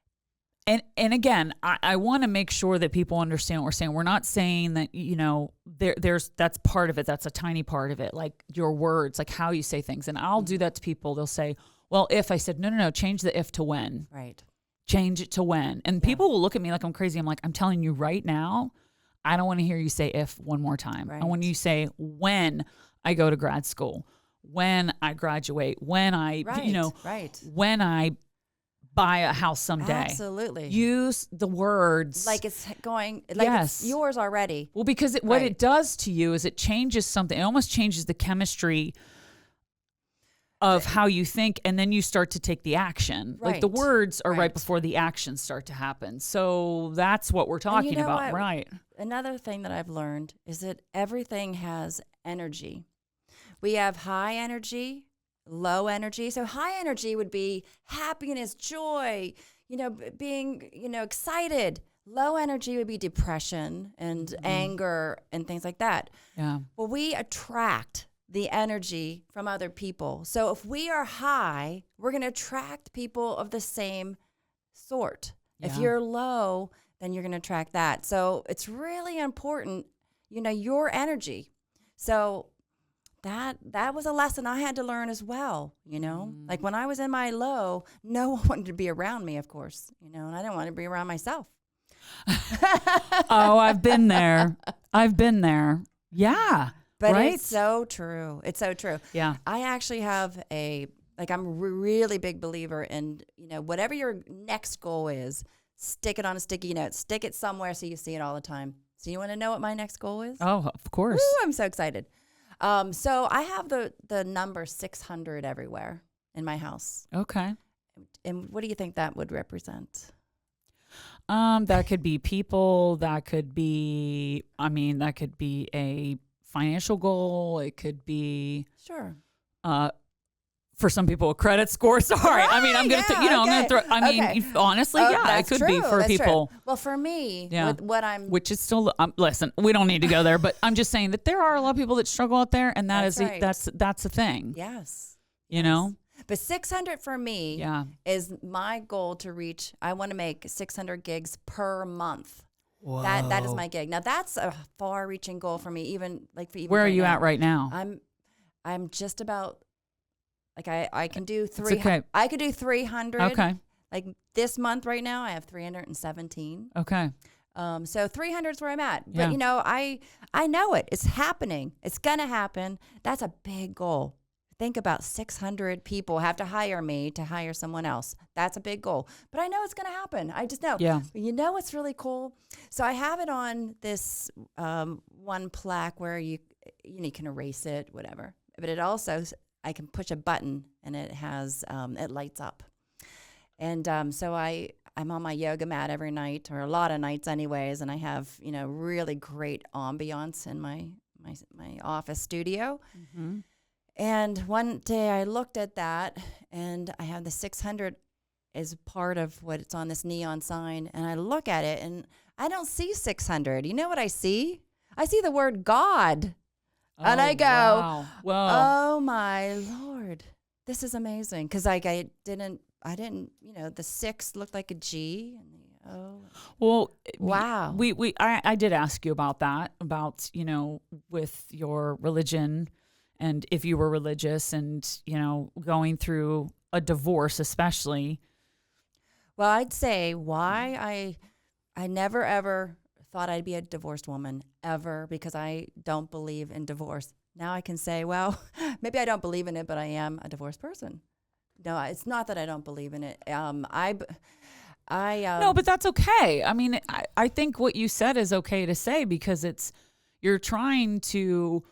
Speaker 2: And again, I want to make sure that people understand what we're saying. We're not saying that, there's that's part of it. That's a tiny part of it, like your words, like how you say things. And I'll do that to people. They'll say, well, if. I said, no, change the if to when.
Speaker 1: Right.
Speaker 2: Change it to when. And people will look at me like I'm crazy. I'm like, I'm telling you right now, I don't want to hear you say if one more time.
Speaker 1: Right.
Speaker 2: I want you to say when I go to grad school, when I graduate, when I, when I buy a house someday.
Speaker 1: Absolutely.
Speaker 2: Use the words.
Speaker 1: Like it's going, like it's yours already.
Speaker 2: Well, because what it does to you is it changes something. It almost changes the chemistry of how you think, and then you start to take the action. Like the words are right before the actions start to happen. So that's what we're talking about, right?
Speaker 1: Another thing that I've learned is that everything has energy. We have high energy, low energy. So high energy would be happiness, joy, being, excited. Low energy would be depression and anger and things like that.
Speaker 2: Yeah.
Speaker 1: Well, we attract the energy from other people. So if we are high, we're going to attract people of the same sort.
Speaker 2: Yeah.
Speaker 1: If you're low, then you're going to attract that. So it's really important, your energy. So that was a lesson I had to learn as well, Like when I was in my low, no one wanted to be around me, of course, and I didn't want to be around myself.
Speaker 2: Oh, I've been there. Yeah.
Speaker 1: But
Speaker 2: right?
Speaker 1: It's so true. It's so true.
Speaker 2: Yeah.
Speaker 1: I actually have I'm a really big believer in, whatever your next goal is, stick it on a sticky note, stick it somewhere so you see it all the time. So you want to know what my next goal is?
Speaker 2: Oh, of course.
Speaker 1: Woo, I'm so excited. So I have the number 600 everywhere in my house.
Speaker 2: Okay.
Speaker 1: And what do you think that would represent?
Speaker 2: That could be people, that could be a financial goal. It could be,
Speaker 1: Sure.
Speaker 2: For some people, a credit score. Sorry. I mean, I'm going to, I'm going to throw, honestly, it could be for people.
Speaker 1: True. Well, for me,
Speaker 2: with
Speaker 1: what I'm,
Speaker 2: which is still, listen, we don't need to go there, but I'm just saying that there are a lot of people that struggle out there, and
Speaker 1: That's right.
Speaker 2: that's a thing.
Speaker 1: Yes.
Speaker 2: You know?
Speaker 1: But 600 for me is my goal to reach. I want to make 600 gigs per month.
Speaker 2: Whoa.
Speaker 1: That is my gig. Now that's a far-reaching goal for me. Even
Speaker 2: where are you at right now?
Speaker 1: I'm just about. Like I can do 300.
Speaker 2: Okay.
Speaker 1: I could do 300.
Speaker 2: Okay.
Speaker 1: Like this month right now, I have 317.
Speaker 2: Okay.
Speaker 1: So 300 is where I'm at.
Speaker 2: Yeah.
Speaker 1: But I know it. It's happening. It's gonna happen. That's a big goal. Think about 600 people have to hire me to hire someone else. That's a big goal. But I know it's gonna happen. I just know.
Speaker 2: Yeah.
Speaker 1: You know what's really cool? So I have it on this one plaque where you can erase it, whatever. But it also I can push a button and it has it lights up. And so I'm on my yoga mat every night, or a lot of nights anyways, and I have really great ambiance in my office studio.
Speaker 2: Mm-hmm.
Speaker 1: And one day I looked at that, and I have the 600 as part of what's on this neon sign, and I look at it and I don't see 600. You know what I see? I see the word God. And I go,
Speaker 2: wow.
Speaker 1: Oh my Lord, this is amazing. Because I didn't, the 6 looked like a G. And the O.
Speaker 2: Well,
Speaker 1: wow.
Speaker 2: I did ask you about that, about, with your religion, and if you were religious, and, going through a divorce, especially.
Speaker 1: Well, I'd say why I never ever thought I'd be a divorced woman ever, because I don't believe in divorce. Now I can say, well, maybe I don't believe in it, but I am a divorced person. No, it's not that I don't believe in it. No,
Speaker 2: but that's okay. I mean, I think what you said is okay to say, because you're trying to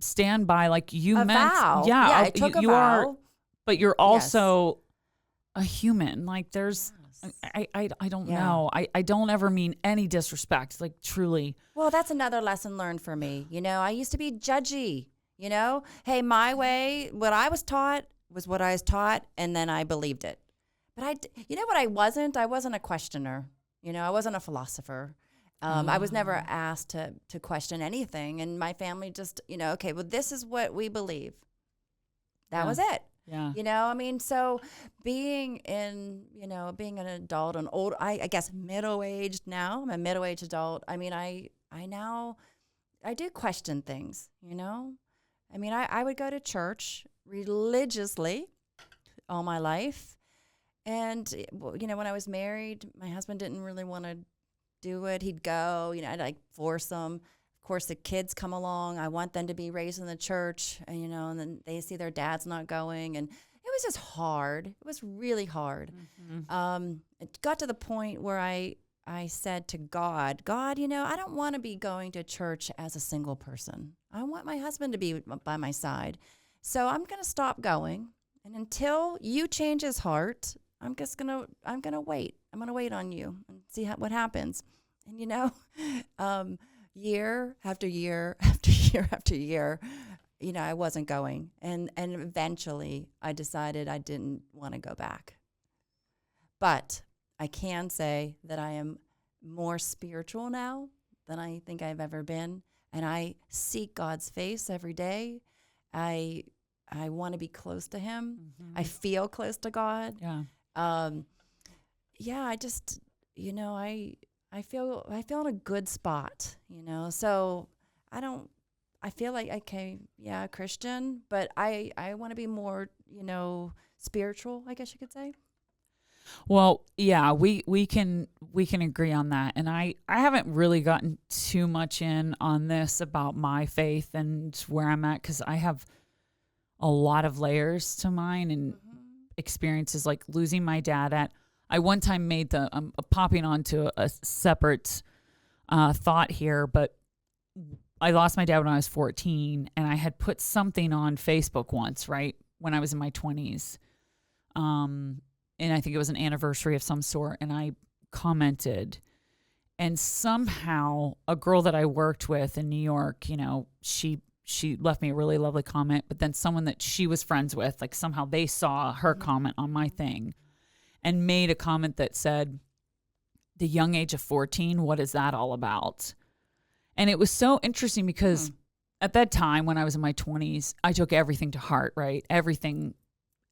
Speaker 2: stand by, like you
Speaker 1: a
Speaker 2: meant.
Speaker 1: vow.
Speaker 2: Yeah,
Speaker 1: I took a vow.
Speaker 2: Are, but you're also a human. Like there's. I don't know. I don't ever mean any disrespect, like truly.
Speaker 1: Well, that's another lesson learned for me. I used to be judgy, Hey, my way, what I was taught was what I was taught, and then I believed it. But what I wasn't? I wasn't a questioner. I wasn't a philosopher. I was never asked to question anything. And my family just, okay, well, this is what we believe. That was it.
Speaker 2: Yeah.
Speaker 1: So being being an adult, an old, I guess middle-aged now, I'm a middle-aged adult. I do question things, I would go to church religiously all my life. And, when I was married, my husband didn't really want to do it. He'd go, I'd force him. Of course, the kids come along. I want them to be raised in the church, and then they see their dad's not going. And it was just hard. It was really hard. Mm-hmm. It got to the point where I said to God, I don't want to be going to church as a single person. I want my husband to be by my side. So I'm going to stop going. And until you change his heart, I'm going to wait. I'm going to wait on you and see what happens. And year after year after year after year, I wasn't going. And eventually I decided I didn't want to go back. But I can say that I am more spiritual now than I think I've ever been. And I seek God's face every day. I want to be close to him. Mm-hmm. I feel close to God.
Speaker 2: Yeah.
Speaker 1: I just, I feel in a good spot, so I feel like, okay, yeah, Christian, but I want to be more, spiritual, I guess you could say.
Speaker 2: Well, yeah, we can agree on that. And I haven't really gotten too much in on this about my faith and where I'm at, because I have a lot of layers to mine and experiences, like losing my dad I one time made I'm popping onto a separate thought here, but I lost my dad when I was 14, and I had put something on Facebook once, right, when I was in my 20s. And I think it was an anniversary of some sort, and I commented, and somehow a girl that I worked with in New York, she left me a really lovely comment, but then someone that she was friends with, like somehow they saw her comment on my thing and made a comment that said, the young age of 14, what is that all about? And it was so interesting because at that time when I was in my 20s, I took everything to heart, right? Everything.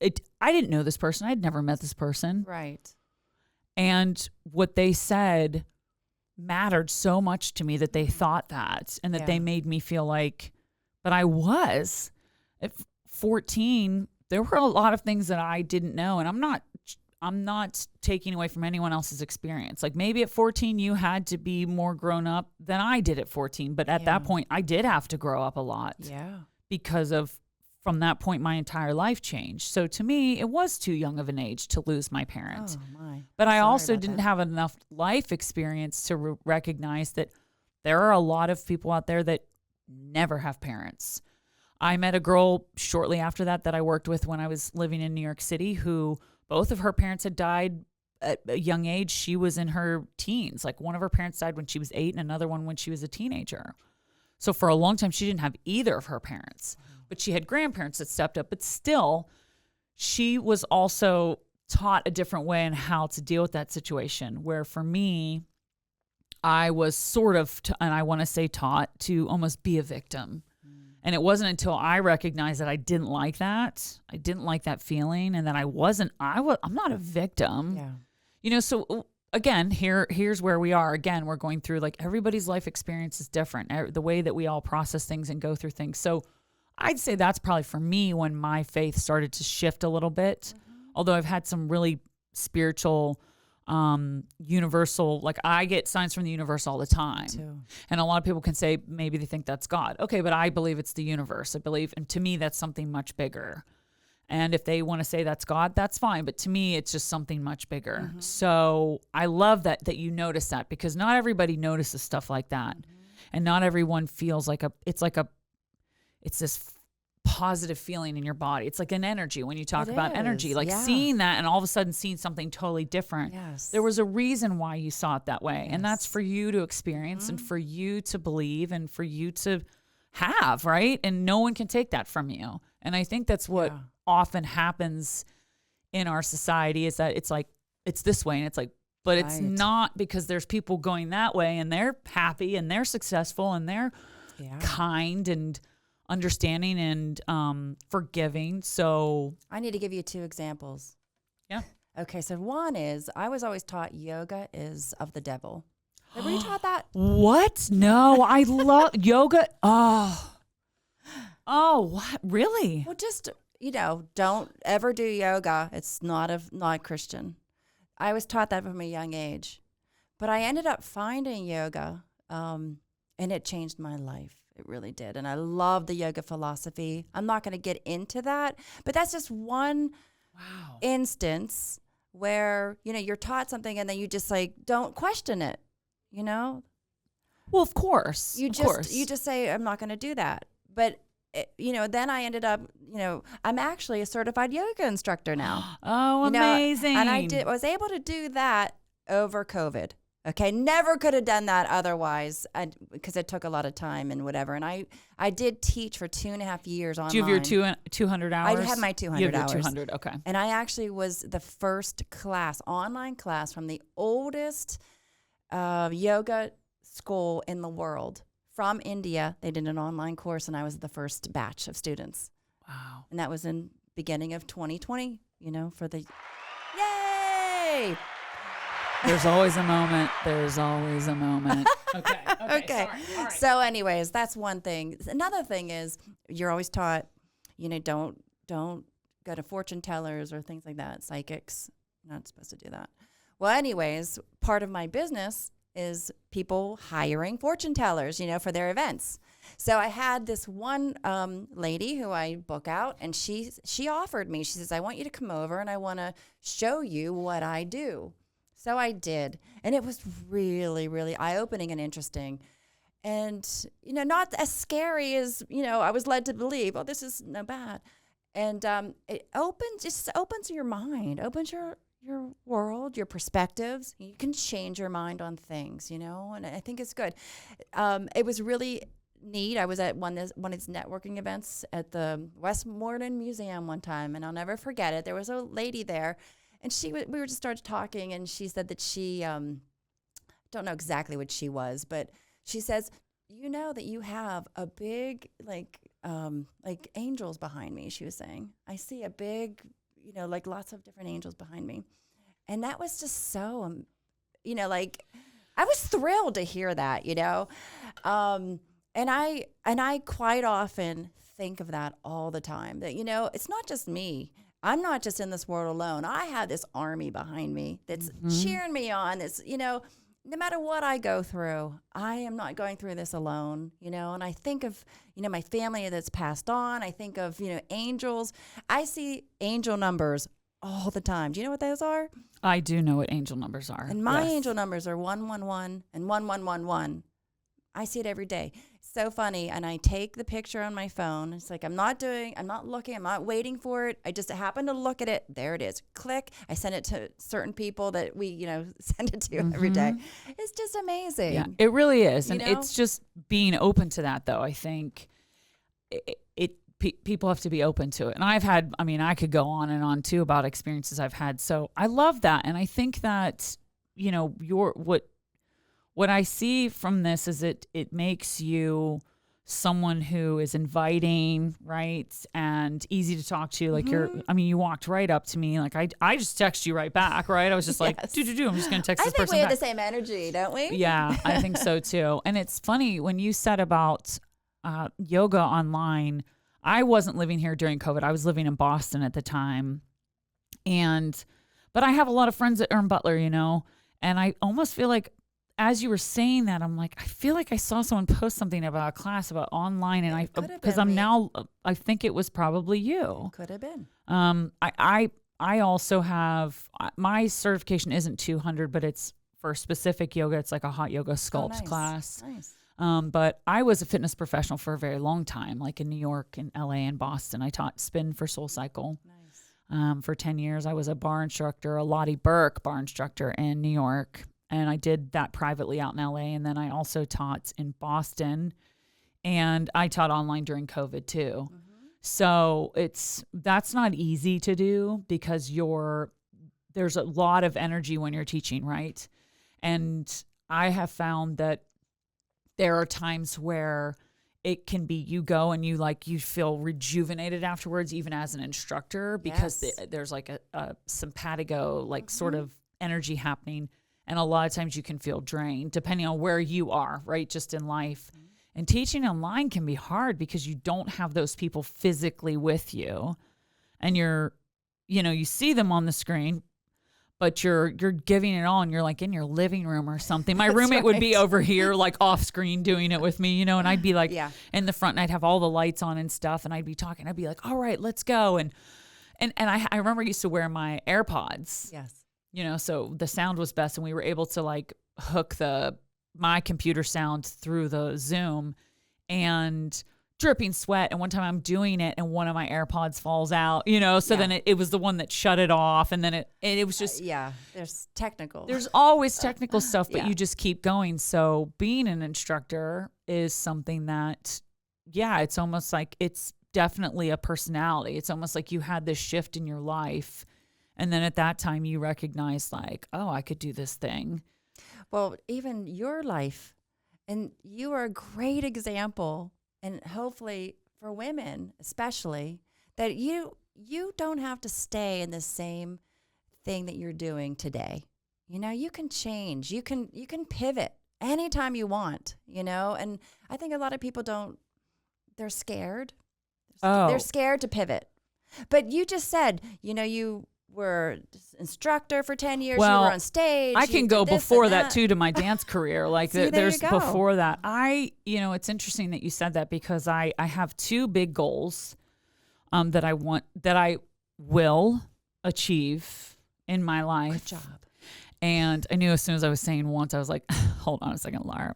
Speaker 2: I didn't know this person. I'd never met this person.
Speaker 1: Right.
Speaker 2: And what they said mattered so much to me that they thought that, and that they made me feel like, but I was. At 14, there were a lot of things that I didn't know, and I'm not taking away from anyone else's experience. Like maybe at 14 you had to be more grown up than I did at 14, but at that point I did have to grow up a lot.
Speaker 1: Yeah.
Speaker 2: Because from that point my entire life changed. So to me it was too young of an age to lose my parents.
Speaker 1: Oh my.
Speaker 2: But I also
Speaker 1: about
Speaker 2: didn't
Speaker 1: that.
Speaker 2: have enough life experience to recognize that there are a lot of people out there that never have parents. I met a girl shortly after that I worked with when I was living in New York City, who both of her parents had died at a young age. She was in her teens. Like one of her parents died when she was 8 and another one when she was a teenager. So for a long time, she didn't have either of her parents, but she had grandparents that stepped up. But still, she was also taught a different way on how to deal with that situation, where for me, I was sort of, and I want to say taught, to almost be a victim. And it wasn't until I recognized that I didn't like that. I didn't like that feeling, and that I'm not a victim.
Speaker 1: Yeah.
Speaker 2: So again, here's where we are. Again, we're going through, like, everybody's life experience is different. The way that we all process things and go through things. So I'd say that's probably for me when my faith started to shift a little bit. Although I've had some really spiritual, universal, like I get signs from the universe all the time.
Speaker 1: Too.
Speaker 2: And a lot of people can say maybe they think that's God. Okay, but I believe it's the universe. I believe, and to me, that's something much bigger. And if they want to say that's God, that's fine. But to me, it's just something much bigger. So I love that you notice that, because not everybody notices stuff like that. And not everyone feels like it's this positive feeling in your body. It's like an energy when you talk about energy, like seeing that and all of a sudden seeing something totally different.
Speaker 1: Yes.
Speaker 2: There was a reason why you saw it that way. And that's for you to experience and for you to believe and for you to have, right? And no one can take that from you. And I think that's what often happens in our society, is that it's like, it's this way, and it's like, but it's not, because there's people going that way and they're happy and they're successful and they're kind and understanding and forgiving. So
Speaker 1: I need to give you 2 examples.
Speaker 2: Yeah.
Speaker 1: Okay, so one is, I was always taught yoga is of the devil. Were you taught that?
Speaker 2: What? No, I love yoga. Oh, what? Really?
Speaker 1: Well, just, don't ever do yoga. It's not Christian. I was taught that from a young age. But I ended up finding yoga, and it changed my life. It really did. And I love the yoga philosophy. I'm not going to get into that, but that's just one instance where, you're taught something and then you just don't question it,
Speaker 2: Well, of course.
Speaker 1: You just say, I'm not going to do that. But, then I ended up, I'm actually a certified yoga instructor now.
Speaker 2: Oh, amazing.
Speaker 1: And I was able to do that over COVID. Okay, never could have done that otherwise because it took a lot of time and whatever. And I did teach for 2.5 years online.
Speaker 2: Do you have your 200 hours?
Speaker 1: I had my 200
Speaker 2: you have
Speaker 1: hours.
Speaker 2: Your 200, okay.
Speaker 1: And I actually was the first online class from the oldest yoga school in the world from India. They did an online course, and I was the first batch of students.
Speaker 2: Wow.
Speaker 1: And that was in beginning of 2020, for the yay!
Speaker 2: There's always a moment. There's always a moment. Okay.
Speaker 1: Okay.
Speaker 2: Sorry. All right.
Speaker 1: So anyways, that's one thing. Another thing is you're always taught, don't go to fortune tellers or things like that, psychics. You're not supposed to do that. Well, anyways, part of my business is people hiring fortune tellers, for their events. So I had this one lady who I book out, and she offered me, she says, I want you to come over and I want to show you what I do. So I did, and it was really, really eye-opening and interesting. And, not as scary as, I was led to believe, oh, this is no bad. And it opens your mind, opens your world, your perspectives. You can change your mind on things, and I think it's good. It was really neat. I was at one of these networking events at the Westmoreland Museum one time, and I'll never forget it. There was a lady there, and we were just started talking, and she said that she, don't know exactly what she was, but she says, that you have a big, like angels behind me, she was saying. I see a big, like lots of different angels behind me. And that was just so, I was thrilled to hear that, and I quite often think of that all the time, that, it's not just me. I'm not just in this world alone. I have this army behind me that's cheering me on. That's, no matter what I go through, I am not going through this alone, and I think of, my family that's passed on. I think of, angels. I see angel numbers all the time. Do you know what those are?
Speaker 2: I do know what angel numbers are.
Speaker 1: And my angel numbers are 111 and 1111. I see it every day. So funny. And I take the picture on my phone. It's like, I'm not looking, I'm not waiting for it. I just happen to look at it. There it is. Click. I send it to certain people that we, send it to every day. It's just amazing.
Speaker 2: Yeah, it really is. And it's just being open to that, though. I think people have to be open to it. And I could go on and on too about experiences I've had. So I love that. And I think that, what I see from this is it makes you someone who is inviting, right? And easy to talk to. Like you walked right up to me. Like I just text you right back, right? I was just like, I'm just going to text this person back.
Speaker 1: I think we have the same energy, don't we?
Speaker 2: Yeah, I think so too. And it's funny when you said about yoga online, I wasn't living here during COVID. I was living in Boston at the time. But I have a lot of friends that are in Butler, and I almost feel like, as you were saying that, I'm like, I feel like I saw someone post something about a class about online, and I think it was probably you.
Speaker 1: Could have been.
Speaker 2: I also have, my certification isn't 200, but it's for specific yoga. It's like a hot yoga sculpt class.
Speaker 1: Nice.
Speaker 2: But I was a fitness professional for a very long time, like in New York and LA and Boston. I taught spin for SoulCycle. Nice. For 10 years. I was a bar instructor, a Lottie Burke bar instructor in New York. And I did that privately out in LA. And then I also taught in Boston, and I taught online during COVID too. So that's not easy to do because there's a lot of energy when you're teaching, right? And I have found that there are times where it can be, you go and you feel rejuvenated afterwards, even as an instructor, because there's like a simpatico, sort of energy happening. And a lot of times you can feel drained depending on where you are, right? Just in life. And teaching online can be hard because you don't have those people physically with you. And you see them on the screen, but you're giving it all, and you're like in your living room or something. My roommate would be over here like off screen doing it with me, and I'd be like in the front, and I'd have all the lights on and stuff, and I'd be talking. I'd be like, all right, let's go. And I remember I used to wear my AirPods.
Speaker 1: Yes.
Speaker 2: So the sound was best, and we were able to hook my computer sound through the Zoom and dripping sweat. And one time I'm doing it and one of my AirPods falls out, so
Speaker 1: Yeah.
Speaker 2: then it was the one that shut it off. And then it was just,
Speaker 1: there's technical.
Speaker 2: there's always technical stuff, but
Speaker 1: Yeah.
Speaker 2: you just keep going. So being an instructor is something that, it's almost like it's definitely a personality. It's almost like you had this shift in your life. And then at that time you recognized like, oh, I could do this thing.
Speaker 1: Well, even your life, and you are a great example, and hopefully for women especially, that you don't have to stay in the same thing that you're doing today. You can change. You can pivot anytime you want, and I think a lot of people don't. They're scared. They're scared to pivot. But you just said, you were instructor for 10 years.
Speaker 2: Well,
Speaker 1: you were on stage.
Speaker 2: I can go before that too to my dance career. Like
Speaker 1: See, there
Speaker 2: there's
Speaker 1: you go.
Speaker 2: before that. It's interesting that you said that because I have two big goals that I will achieve in my life.
Speaker 1: Good job.
Speaker 2: And I knew as soon as I was saying once, I was like, hold on a second, Laura.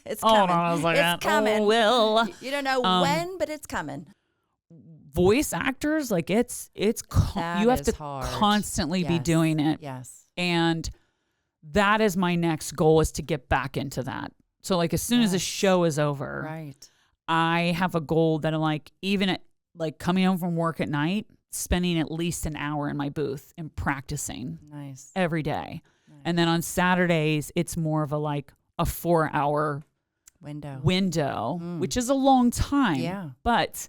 Speaker 1: It's
Speaker 2: Hold
Speaker 1: coming.
Speaker 2: on, I was like,
Speaker 1: it's coming.
Speaker 2: Will.
Speaker 1: You don't know when, but it's coming.
Speaker 2: Voice actors, like it's
Speaker 1: That
Speaker 2: you have
Speaker 1: is
Speaker 2: to
Speaker 1: hard.
Speaker 2: constantly be
Speaker 1: Yes.
Speaker 2: doing it.
Speaker 1: Yes.
Speaker 2: And that is my next goal, is to get back into that. So like as soon as the
Speaker 1: Yes.
Speaker 2: show is over,
Speaker 1: Right.
Speaker 2: I have a goal that I'm like, even at like coming home from work at night, spending at least an hour in my booth and practicing
Speaker 1: Nice.
Speaker 2: every day.
Speaker 1: Nice.
Speaker 2: And then on Saturdays, it's more of a 4-hour
Speaker 1: Window.
Speaker 2: which is a long time.
Speaker 1: Yeah.
Speaker 2: But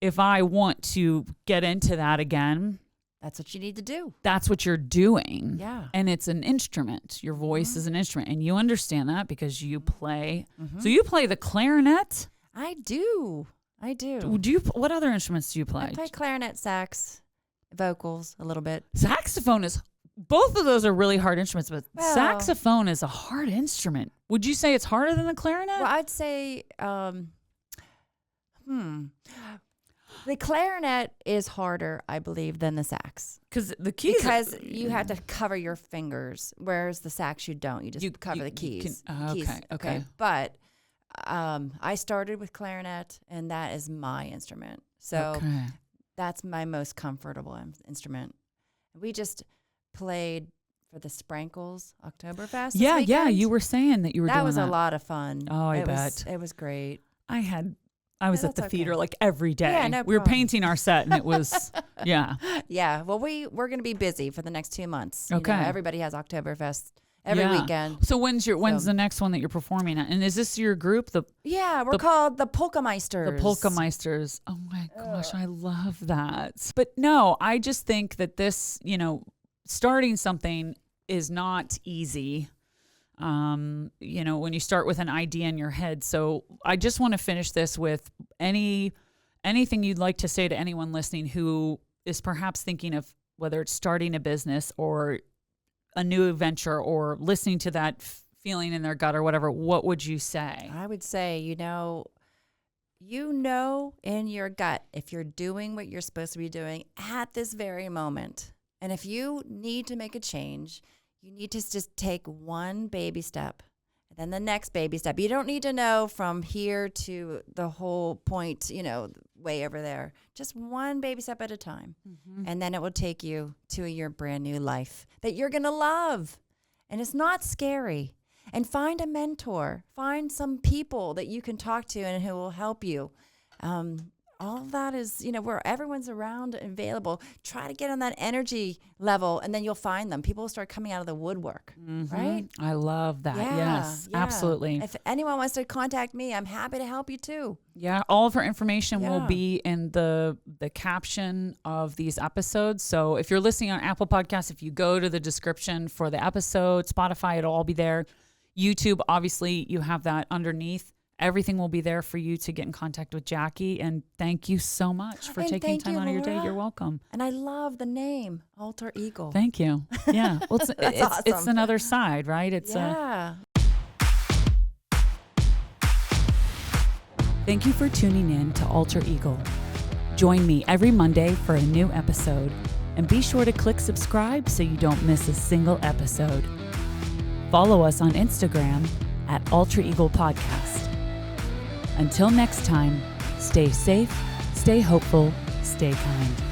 Speaker 2: if I want to get into that again,
Speaker 1: That's what you need to do.
Speaker 2: that's what you're doing.
Speaker 1: Yeah.
Speaker 2: And it's an instrument. Your voice is an instrument. And you understand that because you play.
Speaker 1: Mhm.
Speaker 2: So you play the clarinet?
Speaker 1: I do.
Speaker 2: What other instruments do you play?
Speaker 1: I play clarinet, sax, vocals a little bit.
Speaker 2: Saxophone is, both of those are really hard instruments, but
Speaker 1: Well-
Speaker 2: saxophone is a hard instrument. Would you say it's harder than the clarinet?
Speaker 1: Well, I'd say, the clarinet is harder, I believe, than the sax.
Speaker 2: Because the keys.
Speaker 1: Because you have to cover your fingers, whereas the sax you don't. You just cover the
Speaker 2: you
Speaker 1: keys.
Speaker 2: can-
Speaker 1: Keys,
Speaker 2: okay.
Speaker 1: But I started with clarinet, and that is my instrument. So
Speaker 2: Okay.
Speaker 1: that's my most comfortable instrument. We just played for the Sprankles Oktoberfest. this
Speaker 2: Yeah.
Speaker 1: weekend.
Speaker 2: You were saying that you were
Speaker 1: That
Speaker 2: doing
Speaker 1: was
Speaker 2: that.
Speaker 1: a lot of fun.
Speaker 2: Oh, I
Speaker 1: It
Speaker 2: bet.
Speaker 1: it was great.
Speaker 2: I was
Speaker 1: Yeah,
Speaker 2: at the
Speaker 1: that's
Speaker 2: theater
Speaker 1: okay.
Speaker 2: like every day.
Speaker 1: Yeah, no
Speaker 2: we were
Speaker 1: problem.
Speaker 2: painting our set and it was, yeah.
Speaker 1: Yeah. Well, we're going to be busy for the next 2 months.
Speaker 2: Okay.
Speaker 1: Everybody has Oktoberfest every
Speaker 2: Yeah.
Speaker 1: weekend.
Speaker 2: So when's the next one that you're performing at? And is this your group?
Speaker 1: Yeah, we're
Speaker 2: The-
Speaker 1: called the Polkameisters.
Speaker 2: The Polkameisters. Oh my gosh, I love that. But no, I just think that this, starting something is not easy. When you start with an idea in your head. So I just want to finish this with anything you'd like to say to anyone listening who is perhaps thinking of whether it's starting a business or a new venture or listening to that feeling in their gut or whatever. What would you say?
Speaker 1: I would say, you know in your gut if you're doing what you're supposed to be doing at this very moment. And if you need to make a change, you need to just take one baby step and then the next baby step. You don't need to know from here to the whole point, way over there. Just one baby step at a time.
Speaker 2: Mm-hmm.
Speaker 1: And then it will take you to your brand new life that you're going to love. And it's not scary. And find a mentor. Find some people that you can talk to and who will help you. All of that is, where everyone's around and available. Try to get on that energy level, and then you'll find them. People will start coming out of the woodwork, right?
Speaker 2: I love that. Yes,
Speaker 1: yeah.
Speaker 2: absolutely.
Speaker 1: If anyone wants to contact me, I'm happy to help you too.
Speaker 2: Yeah, all of our information will
Speaker 1: Yeah.
Speaker 2: be in the caption of these episodes. So if you're listening on Apple Podcasts, if you go to the description for the episode, Spotify, it'll all be there. YouTube, obviously, you have that underneath. Everything will be there for you to get in contact with Jackie. And thank you so much for
Speaker 1: And
Speaker 2: taking
Speaker 1: thank
Speaker 2: time
Speaker 1: you,
Speaker 2: out of your day.
Speaker 1: Laura.
Speaker 2: You're welcome.
Speaker 1: And I love the name, Alter Eagle.
Speaker 2: Thank you. Yeah. Well, it's
Speaker 1: awesome.
Speaker 2: another side, right? It's
Speaker 1: yeah.
Speaker 2: Thank you for tuning in to Alter Eagle. Join me every Monday for a new episode. And be sure to click subscribe so you don't miss a single episode. Follow us on Instagram at Alter Eagle Podcast. Until next time, stay safe, stay hopeful, stay kind.